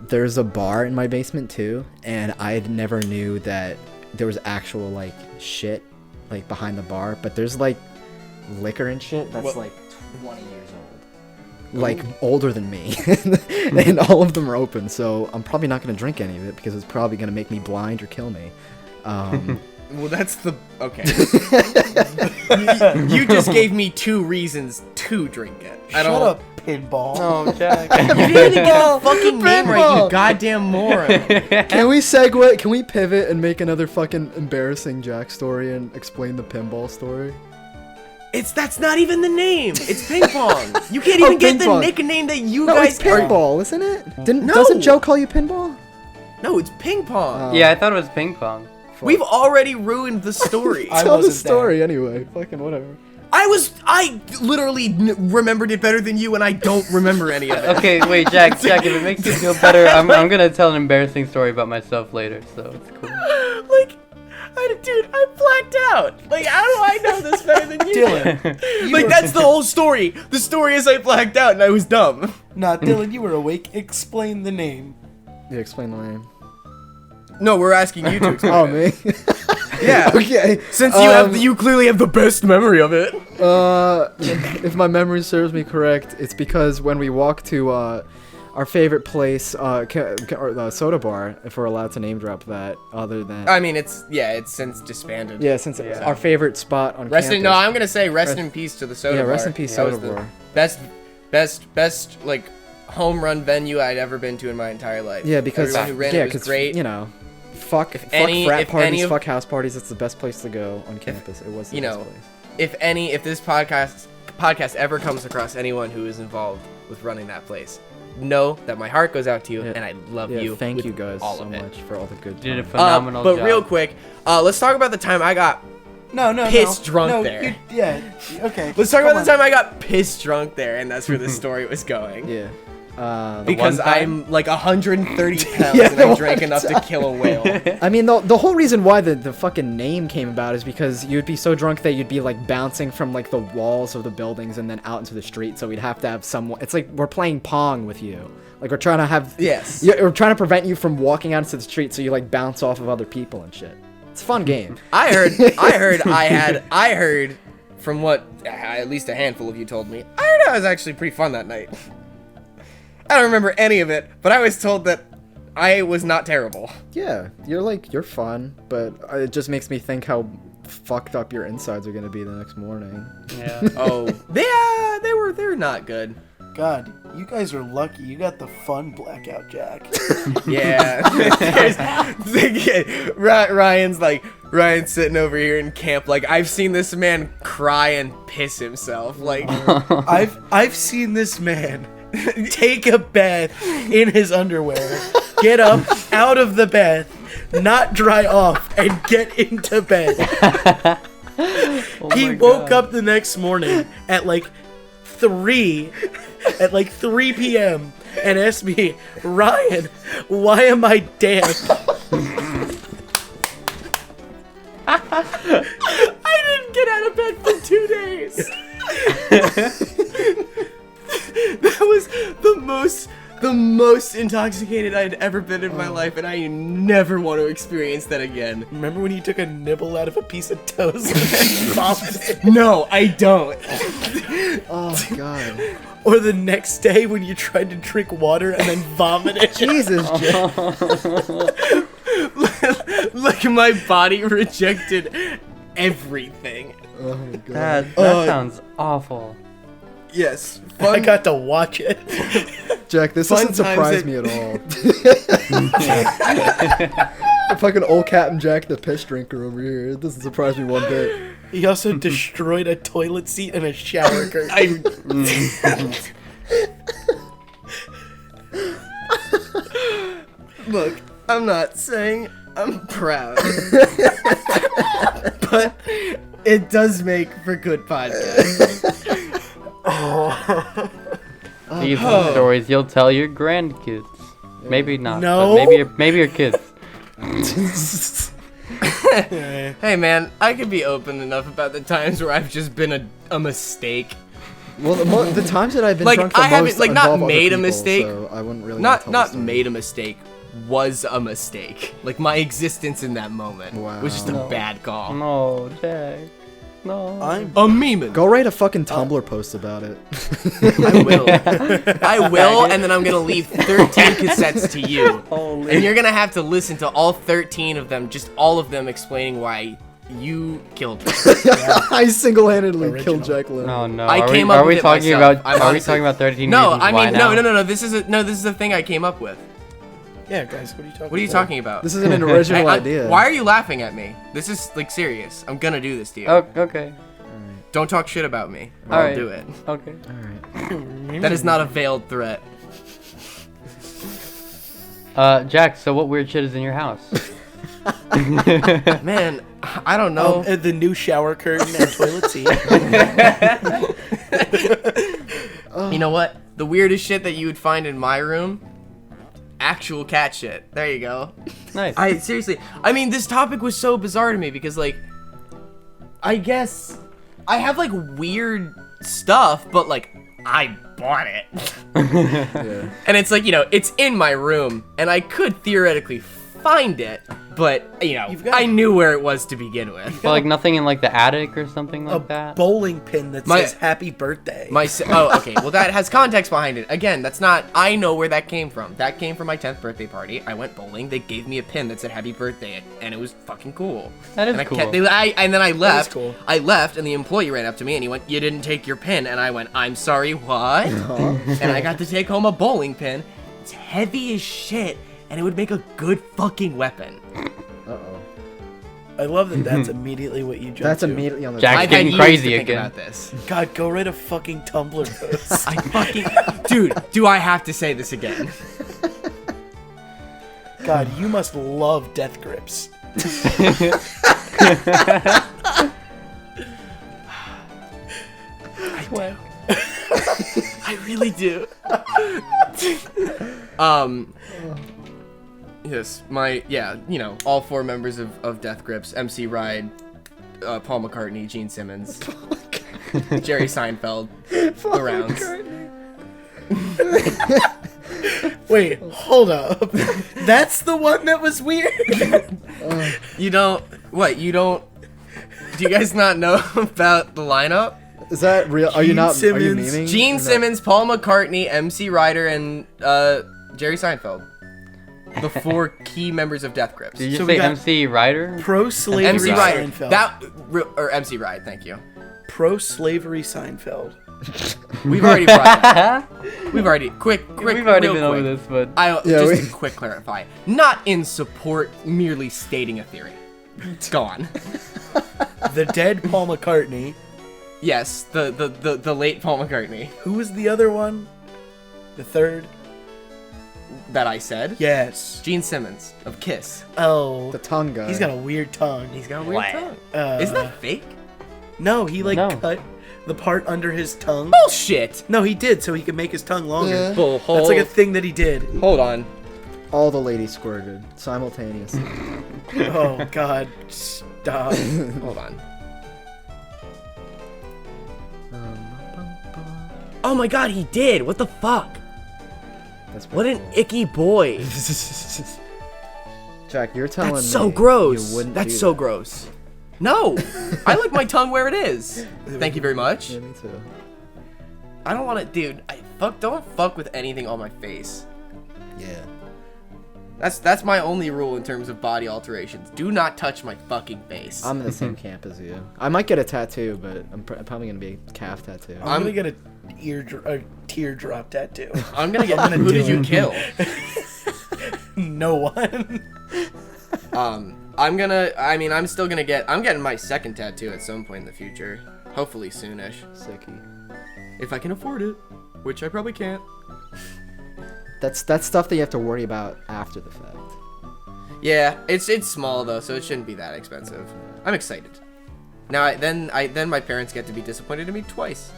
there's a bar in my basement too, and I never knew that there was actual like shit like behind the bar, but there's like liquor and shit that's like 20 years old, like older than me, and all of them are open. So I'm probably not gonna drink any of it because it's probably gonna make me blind or kill me. Well, that's the okay. You just gave me 2 reasons to drink it. Shut up, pinball. Oh, Jack. You didn't even get a fucking name right, you goddamn moron. Can we segue? Can we pivot and make another fucking embarrassing Jack story and explain the pinball story? That's not even the name. It's ping pong. You can't even get the ping pong. nickname that you No, guys it's pinball, isn't it? No. Doesn't Joe call you pinball? No, it's ping pong. Yeah, I thought it was ping pong. We've already ruined the story. I Tell the wasn't story anyway. Fucking whatever. I literally remembered it better than you, and I don't remember any of it. Okay, wait, Jack, if it makes you feel better, I'm gonna tell an embarrassing story about myself later, so it's cool. Like, dude, I blacked out. Like, how do I know this better than you? Dylan. Like, that's the whole story. The story is I blacked out and I was dumb. Nah, Dylan, you were awake. Explain the name. Yeah, explain the name. No, we're asking you to explain Oh, it. me? Yeah. Okay. Since you clearly have the best memory of it. If my memory serves me correct, it's because when we walked to our favorite place, or the soda bar, if we're allowed to name drop that, other than I mean, it's since disbanded. yeah, since it's our favorite spot on Rest campus. in, no, I'm gonna say rest in peace to the soda bar. Yeah, rest in peace, That was soda bar. Best like home run venue I'd ever been to in my entire life. Yeah, because everyone who ran it was great. You know, fuck any- frat if parties, any of- fuck house parties. It's the best place to go on campus. It was the you best know, place. if this podcast ever comes across anyone who is involved with running that place, know that my heart goes out to you, Yeah. and I love Yeah, you. thank with you guys all so of it. much for all the good You did a times. phenomenal But job. real quick, let's talk about the time I got No, Piss drunk there. Yeah, okay. Let's talk Come about the on. time I got pissed drunk there, and that's where the story was going. Yeah. Because one time? I'm like 130 pounds Yeah, and I the drank one enough to kill a whale. I mean, the whole reason why the fucking name came about is because you'd be so drunk that you'd be like bouncing from like the walls of the buildings and then out into the street. So we'd have to have someone. It's like we're playing Pong with you. Like we're trying to have. Yes. We're trying to prevent you from walking out into the street, so you like bounce off of other people and shit. It's a fun game. I heard from what at least a handful of you told me. I heard I was actually pretty fun that night. I don't remember any of it, but I was told that I was not terrible. Yeah, you're fun, but it just makes me think how fucked up your insides are gonna be the next morning. Yeah. Oh, they were not good. God, you guys are lucky. You got the fun blackout, Jack. Yeah. Ryan's sitting over here in camp. Like, I've seen this man cry and piss himself. Like, I've seen this man take a bath in his underwear get up out of the bath, not dry off, and get into bed. He woke up the next morning at like 3 p.m. and asked me, Ryan, why am I damp? I didn't get out of bed for 2 days. That was the most intoxicated I'd ever been in my life, and I never want to experience that again. Remember when you took a nibble out of a piece of toast and then vomited? No, I don't. Oh god. Or the next day when you tried to drink water and then vomited? Jesus, Jack. Like my body rejected everything. Oh my god. That sounds awful. Yes. I got to watch it. Jack, this Fun doesn't surprise times me at all. Fucking old Captain Jack the piss drinker over here. It doesn't surprise me one bit. He also destroyed a toilet seat and a shower curtain. Look, I'm not saying I'm proud, but it does make for good podcasts. These are stories you'll tell your grandkids. Maybe not. No. But maybe your kids. Hey man, I can be open enough about the times where I've just been a mistake. Well, the times that I've been Like, drunk the I haven't, most like, not involve other made a people, mistake. So I wouldn't really wanna tell Not the story. made a mistake, was a mistake. Like my existence in that moment was just a Wow. bad call. No, Jack. No. A meme. Go write a fucking Tumblr post about it. I will. I will, and then I'm gonna leave 13 cassettes to you. Holy. And you're gonna have to listen to all 13 of them, just all of them explaining why you killed me. I single-handedly Original. killed Jack Lynn. No, no. I came up are we with it talking myself. about? I'm Are we honestly- talking about 13 No, reasons I why mean, now? no. This is a thing I came up with. Yeah, guys, what are you talking about? What are you talking about? This isn't an original idea. Why are you laughing at me? This is like serious. I'm gonna do this to you. Oh, okay. Don't talk shit about me. All I'll right. do it. Okay. That is not a veiled threat. Jack. So what weird shit is in your house? Man, I don't know. The new shower curtain and toilet seat. You know what? The weirdest shit that you would find in my room? Actual cat shit. There you go. Nice. Seriously, I mean, this topic was so bizarre to me because, like, I guess I have, like, weird stuff, but, like, I bought it. Yeah. And it's like, you know, it's in my room, and I could theoretically find it, but, you know, I knew where it was to begin with. Well, like nothing in like the attic or something A like that. bowling pin that My- says happy birthday. Oh, okay. Well, that has context behind it. Again, that's not. I know where that came from. That came from my 10th birthday party. I went bowling. They gave me a pin that said "Happy Birthday," and it was fucking cool. That is and cool. And then I left. cool. I left, and the employee ran up to me and he went, "You didn't take your pin." And I went, "I'm sorry, what?" And I got to take home a bowling pin. It's heavy as shit, and it would make a good fucking weapon. I love that that's immediately what you jump That's to. immediately on the Jack- I've getting had years crazy to think again. about this. God, go write a fucking Tumblr post. I fucking dude. Do I have to say this again? God, you must love death grips. I really do. Yes, you know, all 4 members of Death Grips: MC Ride, Paul McCartney, Gene Simmons, Jerry Seinfeld, the rounds. Wait, hold up. That's the one that was weird. You don't. Do you guys not know about the lineup? Is that real? Are you Gene not? Are you Simmons. memeing? Gene Or no? Simmons, Paul McCartney, MC Ryder, and Jerry Seinfeld. The 4 key members of Death Grips. Did you So we say got- MC Ryder? Pro-slavery MC Ryder. Seinfeld. Or MC Ride, thank you. Pro-slavery Seinfeld. We've already brought that. We've already quick. We've already real been over quick. this, but Yeah, Just to quick clarify. Not in support, merely stating a theory. Go on. The dead Paul McCartney. Yes, the late Paul McCartney. Who was the other one? The third? that I said. Yes. Gene Simmons of Kiss. Oh. The tongue guy. He's got a weird tongue. He's got a weird tongue. Uh, Isn't that fake? No, he No. cut the part under his tongue. Bullshit. No, he did, so he could make his tongue longer. Yeah. That's like a thing that he did. Hold on. All the ladies squirted simultaneously. Oh, God. Stop. Hold on. Oh my god, he did! What the fuck? That's What an icky boy. Jack, you're telling me That's so gross. You wouldn't That's do so that. gross. No! I like my tongue where it is. Thank you very much. Yeah, me too. I don't want to, dude. Don't fuck with anything on my face. Yeah. That's my only rule in terms of body alterations. Do not touch my fucking face. I'm in the same camp as you. I might get a tattoo, but I'm probably gonna be a calf tattoo. I'm gonna get a teardrop tattoo. I'm gonna get. Who did you kill? No one. I'm still gonna get. I'm getting my second tattoo at some point in the future. Hopefully soonish. Sicky. If I can afford it, which I probably can't. That's stuff that you have to worry about after the fact. Yeah, it's small though, so it shouldn't be that expensive. I'm excited. Now then my parents get to be disappointed in me twice.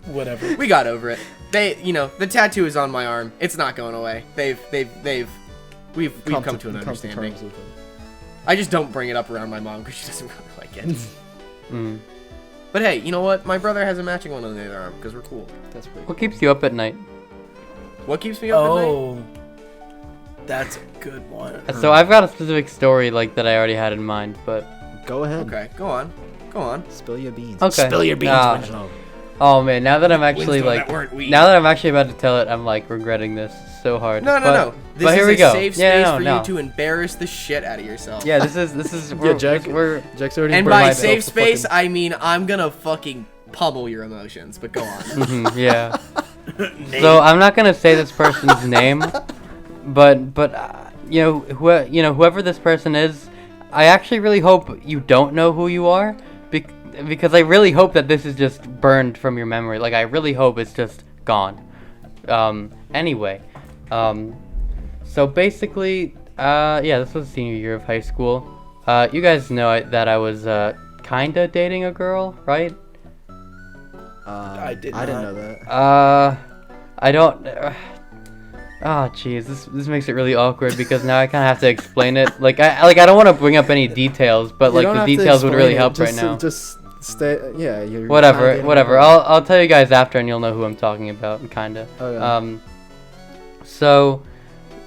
Whatever. We got over it. The tattoo is on my arm. It's not going away. We've come to an understanding. terms with it. I just don't bring it up around my mom because she doesn't really like it. But hey, you know what? My brother has a matching one on the other arm because we're cool. That's pretty. What keeps you up at night? What keeps me up at night? Oh, that's a good one. So I've got a specific story like that I already had in mind, but Go ahead. Okay, go on. Spill your beans. okay. Spill your beans, Ah. Winslow. Oh man, now that I'm actually Winslow, like, that weren't we. now that I'm actually about to tell it, I'm like regretting this so hard. No. This But here is we a go. safe Yeah, space no, for no. you to embarrass the shit out of yourself. Yeah, this is we're Jack's already. And burned by myself safe to space, fucking- I mean I'm gonna fucking pummel your emotions. But go on. yeah. So I'm not gonna say this person's name, but whoever this person is, I actually really hope you don't know who you are, because I really hope that this is just burned from your memory. Like I really hope it's just gone. Anyway, so basically, this was senior year of high school. You guys know that I was kinda dating a girl, right? I didn't know that. I don't. Oh, jeez, this makes it really awkward because now I kind of have to explain it. Like I don't want to bring up any details, but You like don't the have to details would explain really it, help just, right now. Just stay. Yeah. You're Whatever. kinda dating her. I'll tell you guys after, and you'll know who I'm talking about, kinda. Okay. So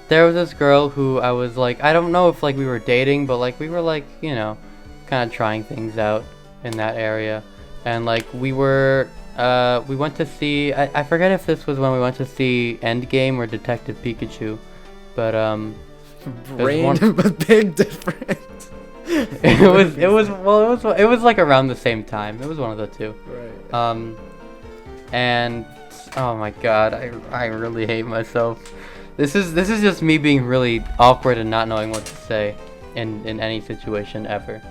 there was this girl who I was like, I don't know if like we were dating, but like we were like, kind of trying things out in that area, and like we went to see, I forget if this was when we went to see Endgame or Detective Pikachu, but Big difference. it was like around the same time. It was one of the two. Right. And oh my god, I really hate myself. This is just me being really awkward and not knowing what to say in any situation ever.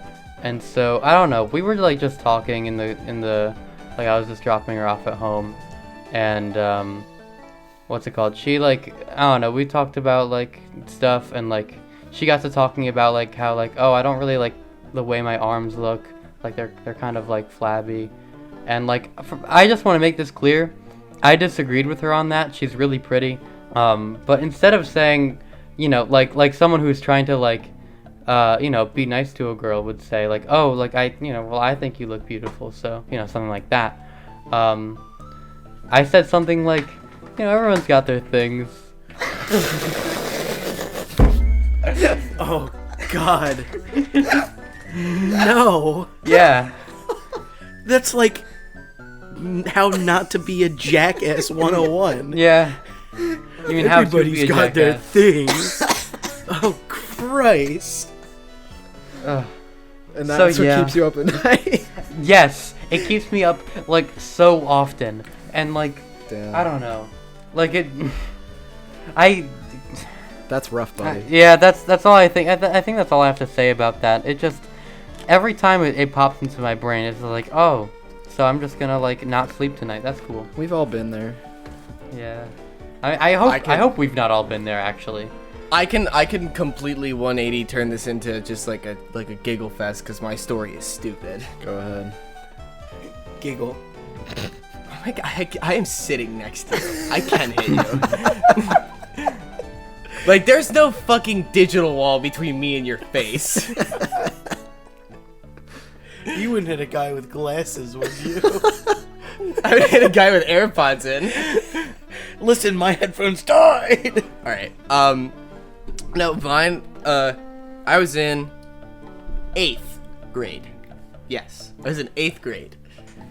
And so I don't know. We were like just talking in the like I was just dropping her off at home, and what's it called? She like I don't know. We talked about like stuff, and like she got to talking about like how like I don't really like the way my arms look. Like they're kind of like flabby, and like I just want to make this clear. I disagreed with her on that. She's really pretty. But instead of saying, like someone who's trying to like, be nice to a girl would say like, oh, like I think you look beautiful. So, something like that. I said something like, everyone's got their things. Oh, God. No. Yeah. That's like how not to be a jackass 101. Yeah. You mean how to be Everybody's a got their jackass. things. Oh, Christ. Ugh. And that's what keeps you up at night. Yes, it keeps me up like so often, and like Damn. I don't know, like it. That's rough, buddy. Yeah, that's all I think. I think that's all I have to say about that. It just every time it pops into my brain, it's like, oh, so I'm just gonna like not sleep tonight. That's cool. We've all been there. Yeah. I hope we've not all been there actually. I can completely 180 turn this into just like a giggle fest because my story is stupid. Go ahead. Giggle. Oh my God, I am sitting next to you. I can hit you. Like, there's no fucking digital wall between me and your face. You wouldn't hit a guy with glasses, would you? I would hit a guy with AirPods in. Listen, my headphones died. All right. No, mine. I was in 8th grade. Yes, I was in 8th grade.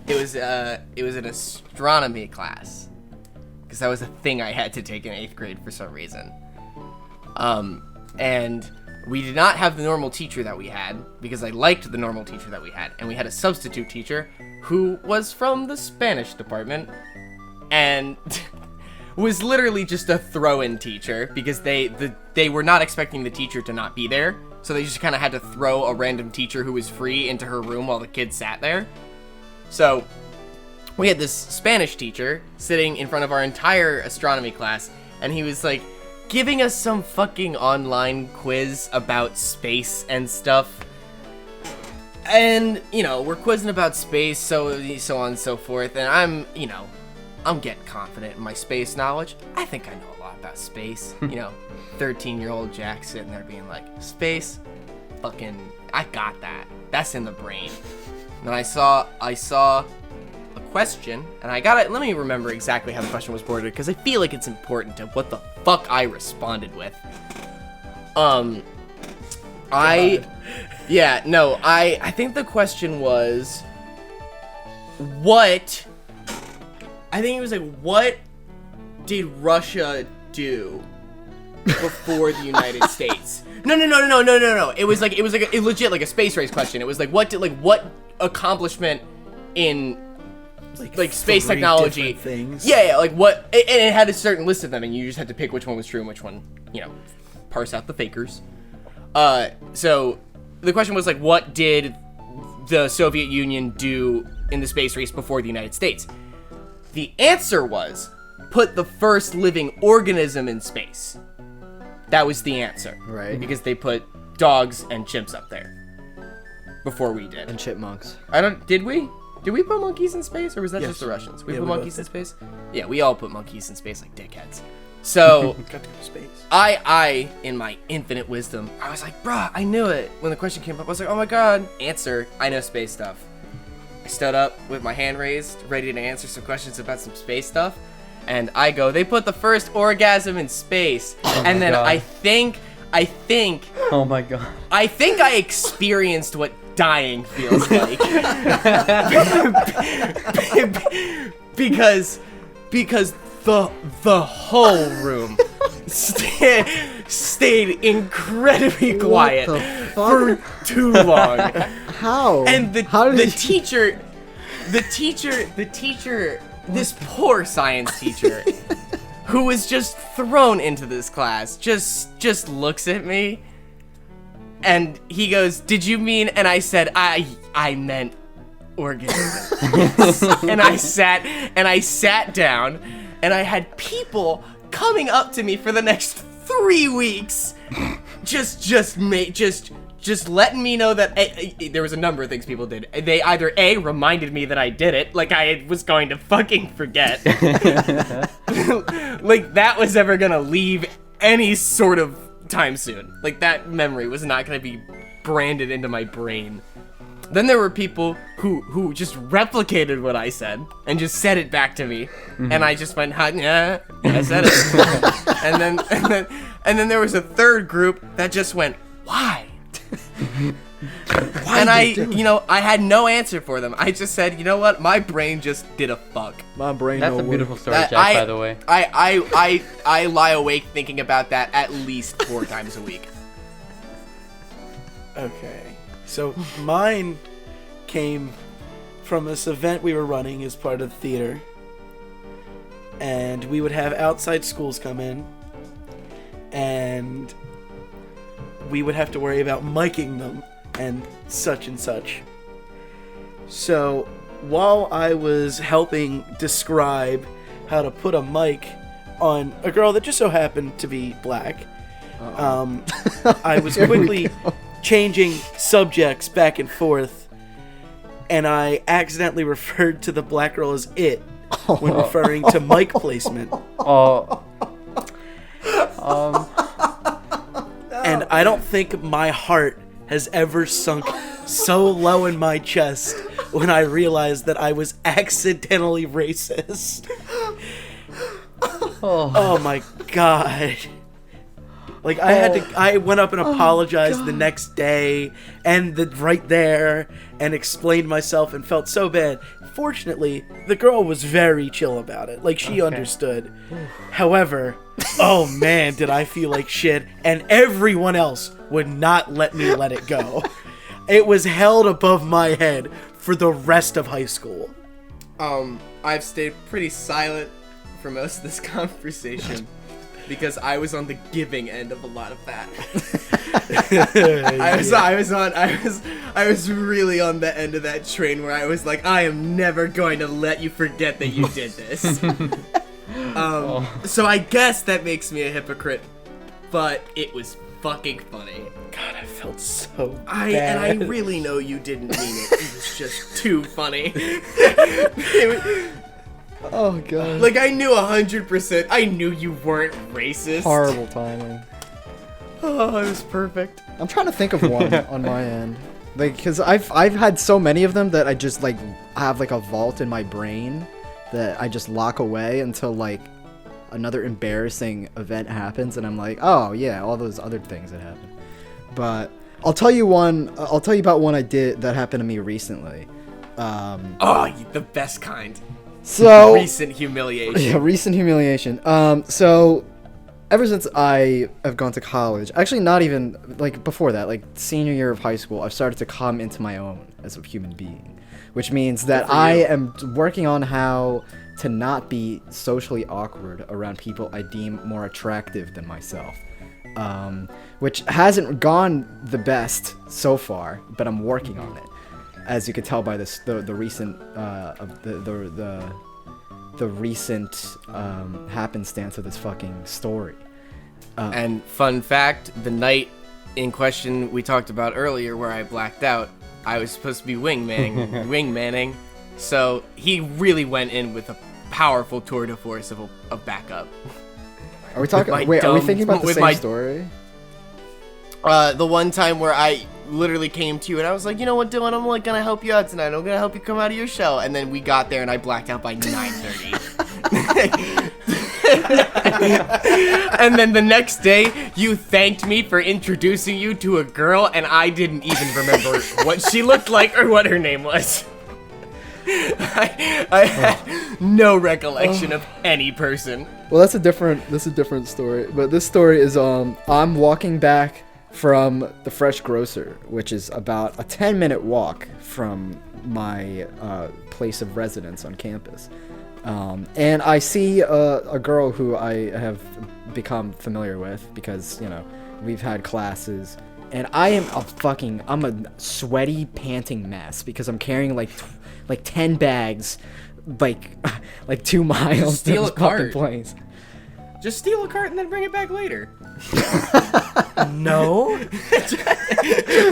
It was an astronomy class because that was a thing I had to take in 8th grade for some reason. And we did not have the normal teacher that we had because I liked the normal teacher that we had, and we had a substitute teacher who was from the Spanish department and was literally just a throw-in teacher because they were not expecting the teacher to not be there, so they just kind of had to throw a random teacher who was free into her room while the kids sat there. So we had this Spanish teacher sitting in front of our entire astronomy class, and he was like giving us some fucking online quiz about space and stuff. And, you know, we're quizzing about space, so on and so forth, and I'm getting confident in my space knowledge. I think I know a lot about space. 13-year-old Jack sitting there being like, space? Fucking, I got that. That's in the brain. And then I saw a question, and I got it. Let me remember exactly how the question was worded, because I feel like it's important to what the fuck I responded with. I think the question was, what did Russia do before the United States? No. It was like a legit like a space race question. It was like what accomplishment in like space technology things. Yeah, like what, and it had a certain list of them, and you just had to pick which one was true and which one, parse out the fakers. So the question was like, what did the Soviet Union do in the space race before the United States? The answer was, put the first living organism in space. That was the answer. Right. Because they put dogs and chimps up there before we did. And chipmunks. Did we? Did we put monkeys in space, or was that Yes. just the Russians? We Yeah, put we monkeys both in space? Yeah, we all put monkeys in space like dickheads. So, Got to go to space. I, in my infinite wisdom, I was like, bruh, I knew it. When the question came up, I was like, oh my god. Answer, I know space stuff. I stood up with my hand raised, ready to answer some questions about some space stuff. And I go, they put the first orgasm in space. And then God. I think, Oh my god. I experienced what dying feels like. because the whole room stayed incredibly quiet for too long. How? And the teacher, this poor science teacher who was just thrown into this class, just looks at me, and he goes, "Did you mean?" And I said, "I meant organisms." and I sat down, and I had people coming up to me for the next 3 weeks, just letting me know that there was a number of things people did. They either A, reminded me that I did it, like I was going to fucking forget, like that was ever gonna leave any sort of time soon. Like that memory was not gonna be branded into my brain. Then there were people who just replicated what I said and just said it back to me, and I just went, yeah, I said it. and then there was a third group that just went, why? And I had no answer for them. I just said, you know what? My brain just did a fuck. My brain. That's no a work. beautiful story, Jack, by the way. I lie awake thinking about that at least 4 times a week. Okay. So mine came from this event we were running as part of the theater. And we would have outside schools come in. And we would have to worry about miking them and such and such. So while I was helping describe how to put a mic on a girl that just so happened to be black. I was quickly changing subjects back and forth, and I accidentally referred to the black girl as it when referring to mic placement. And I don't think my heart has ever sunk so low in my chest when I realized that I was accidentally racist. Oh my god. Like, I went up and apologized the next day, and right there, and explained myself, and felt so bad. Fortunately, the girl was very chill about it. Like, she understood. However, oh man, did I feel like shit, and everyone else would not let me let it go. It was held above my head for the rest of high school. I've stayed pretty silent for most of this conversation. Because I was on the giving end of a lot of that. I was really on the end of that train where I was like, I am never going to let you forget that you did this. So I guess that makes me a hypocrite, but it was fucking funny. God, I felt so bad. And I really know you didn't mean it. It was just too funny. Oh god. Like, I knew 100%. I knew you weren't racist. Horrible timing. Oh, it was perfect. I'm trying to think of one on my end. Like, because I've had so many of them that I just, like, have, like, a vault in my brain that I just lock away until, like, another embarrassing event happens, and I'm like, oh, yeah, all those other things that happened. But I'll tell you about one I did that happened to me recently. The best kind. So recent humiliation. Yeah, recent humiliation. So ever since I have gone to college, actually not even like before that, like senior year of high school, I've started to come into my own as a human being, which means that I am working on how to not be socially awkward around people I deem more attractive than myself. Which hasn't gone the best so far, but I'm working on it. As you could tell by this, the recent recent happenstance of this fucking story. And fun fact, the night in question we talked about earlier, where I blacked out, I was supposed to be wingmanning. So he really went in with a powerful tour de force of backup. Are we talking? Wait, are we thinking about the same story? The one time where I literally came to you and I was like, you know what, Dylan, I'm like gonna help you out tonight. I'm gonna help you come out of your shell. And then we got there and I blacked out by 9:30. And then the next day, you thanked me for introducing you to a girl, and I didn't even remember what she looked like or what her name was. I had no recollection of any person. Well, that's a different story. But this story is I'm walking back from the Fresh Grocer, which is about a 10-minute walk from my place of residence on campus. And I see a girl who I have become familiar with because, you know, we've had classes. And I'm a sweaty, panting mess because I'm carrying like 10 bags, like 2 miles to steal this a cart. fucking place. Just steal a cart and then bring it back later. No.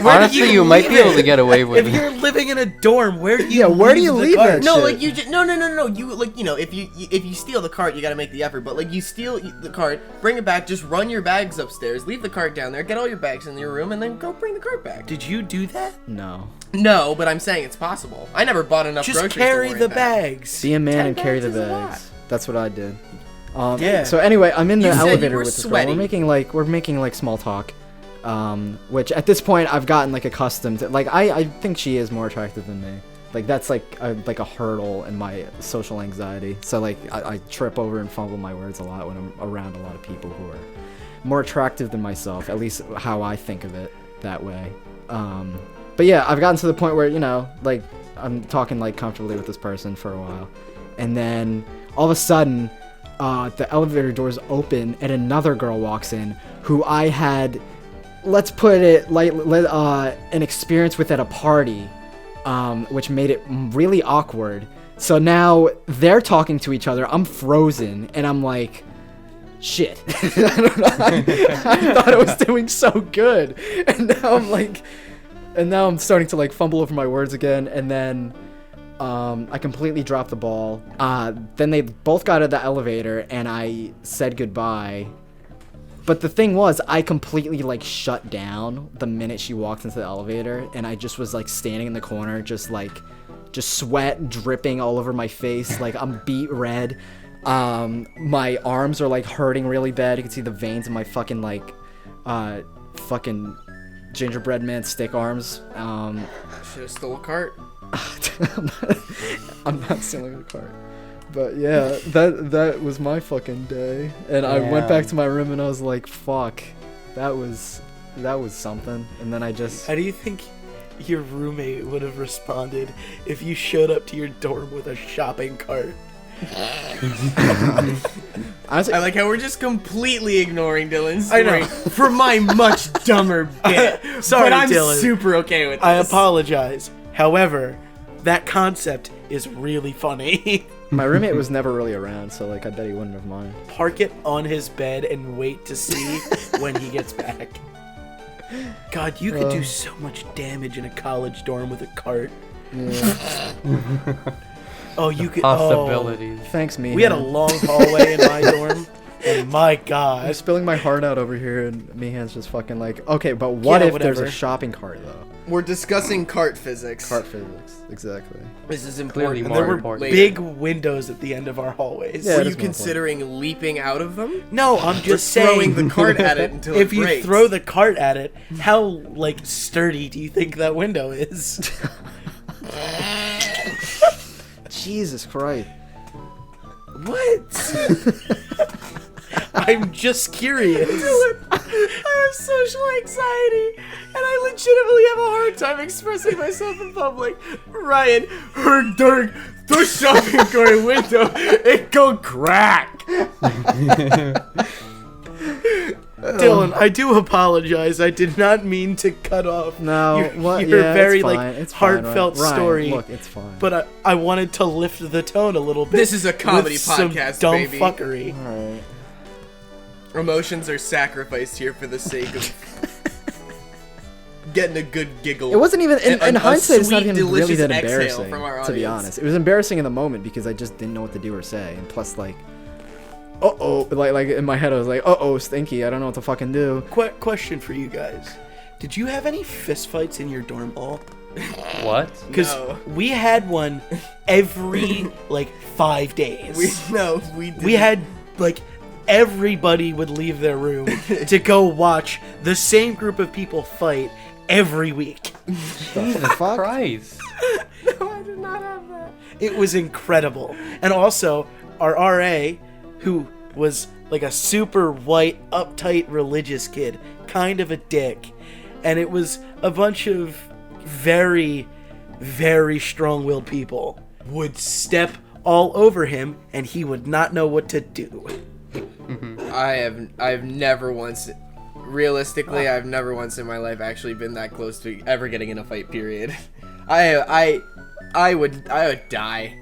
Honestly, you might be able to get away with If it. you're living in a dorm, where do you leave that No, shit? like you just no. You like, you know, if you steal the cart, you gotta make the effort. But like, you steal the cart, bring it back, just run your bags upstairs, leave the cart down there, get all your bags in your room, and then go bring the cart back. Did you do that? No. No, but I'm saying it's possible. I never bought enough Just groceries carry to worry the about. bags. Be a man 10 and carry the bags is a lot. bags. That's what I did. Yeah. So anyway, I'm in the You said you elevator were with this girl. sweaty. We're making small talk, which at this point I've gotten like accustomed to. Like I think she is more attractive than me. Like that's like a hurdle in my social anxiety. So like I trip over and fumble my words a lot when I'm around a lot of people who are more attractive than myself. At least how I think of it that way. But yeah, I've gotten to the point where, you know, like I'm talking like comfortably with this person for a while, and then all of a sudden. The elevator doors open and another girl walks in who I had, let's put it like, an experience with at a party, which made it really awkward. So now they're talking to each other. I'm frozen and I'm like, shit. I don't know. I thought I was doing so good, and now I'm starting to like fumble over my words again, and then I completely dropped the ball. Then they both got out of the elevator, and I said goodbye. But the thing was, I completely like shut down the minute she walked into the elevator, and I just was like standing in the corner, just sweat dripping all over my face, like I'm beet red. My arms are like hurting really bad. You can see the veins in my fucking like fucking gingerbread man stick arms. Should have stole a cart. I'm not stealing a cart. But yeah, that was my fucking day. And I went back to my room and I was like, fuck. That was something. And then I just... How do you think your roommate would have responded if you showed up to your dorm with a shopping cart? Honestly, I like how we're just completely ignoring Dylan's I story know. for my much dumber bit. Sorry, but I'm Dylan. super okay with this. I apologize. However, that concept is really funny. my roommate was never really around, so like I bet he wouldn't have mind. Park it on his bed and wait to see when he gets back. God, you could do so much damage in a college dorm with a cart. Yeah. Oh, you could. Possibilities. Thanks, Meehan. We had a long hallway in my dorm, and my I'm God. spilling my heart out over here, and Meehan's just fucking like, okay, but what Yeah, if there's whatever. a shopping cart though? We're discussing cart physics. Cart physics, exactly. This is Clearly important. more There were important. big windows at the end of our hallways. Yeah, Were it you is more considering leaping out of them? No, I'm Or just throwing saying. the cart at it until If it you breaks? throw the cart at it, how like sturdy do you think that window is? Jesus Christ. What? I'm just curious. I have social anxiety, and I legitimately have a hard time expressing myself in public. Ryan, her dark, the shopping cart window, it go crack. Dylan, I do apologize. I did not mean to cut off No, your yeah, very it's fine. like It's fine, heartfelt Ryan. story. Look, it's fine. But I wanted to lift the tone a little bit. This is a comedy with some podcast, dumb baby. fuckery. All right. Emotions are sacrificed here for the sake of getting a good giggle. It wasn't even in A hindsight. It's not sweet, even really delicious that exhale embarrassing, from our to be audience. honest. It was embarrassing in the moment because I just didn't know what to do or say, and plus like, like in my head I was like, stinky. I don't know what to fucking do. Question for you guys: did you have any fistfights in your dorm hall? What? Because No. we had one every like 5 days. We did. We had like everybody would leave their room to go watch the same group of people fight every week. The fuck? Christ. No, I did not have that. It was incredible. And also, our RA, who was like a super white, uptight, religious kid, kind of a dick. And it was a bunch of very, very strong-willed people would step all over him, and he would not know what to do. I've never once, realistically, I've never once in my life actually been that close to ever getting in a fight. Period. I would die.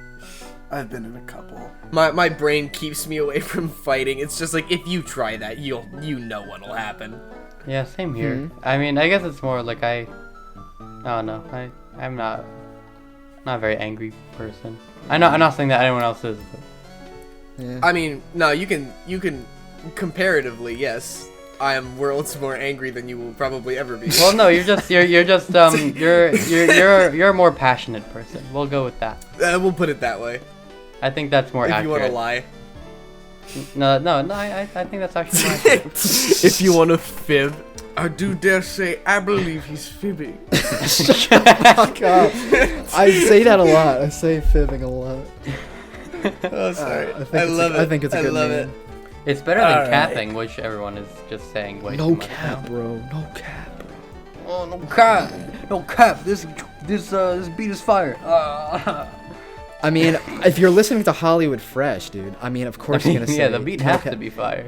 I've been in a couple. My brain keeps me away from fighting. It's just like if you try that, you know what'll happen. Yeah, same here. I mean, I guess it's more like I don't know. I'm not a very angry person. I'm not saying that anyone else is. But Yeah. I mean, no, you can comparatively, yes. I am worlds more angry than you will probably ever be. well, no, you're just you're a more passionate person. We'll go with that. We'll put it that way. I think that's more If accurate. you want to lie. No, I think that's actually more accurate. If you want to fib. I do dare say, I believe he's fibbing. Fuck up. I say that a lot. I say fibbing a lot. Oh, sorry. I love it. I think it's a good love name. It's better than Alright. capping, which everyone is just saying way No too much cap, now. bro. No cap, bro. Oh, no cap. No cap. This beat is fire. I mean, if you're listening to Hollywould Phresh, dude, I mean, of course you're gonna say yeah, the beat no has cap. to be fire.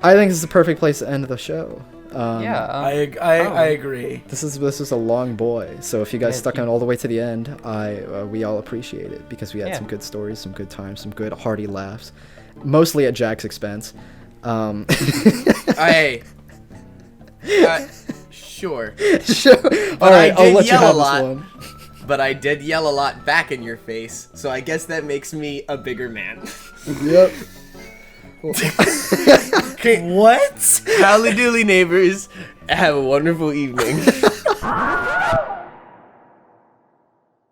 I think this is the perfect place to end the show. I agree. This is a long boy, so if you guys stuck on all the way to the end, we all appreciate it because we had some good stories, some good times, some good hearty laughs, mostly at Jack's expense. Sure. All right, I'll let you have this one. But I did yell a lot back in your face, so I guess that makes me a bigger man. Yep. What? Howly dooley neighbors, have a wonderful evening.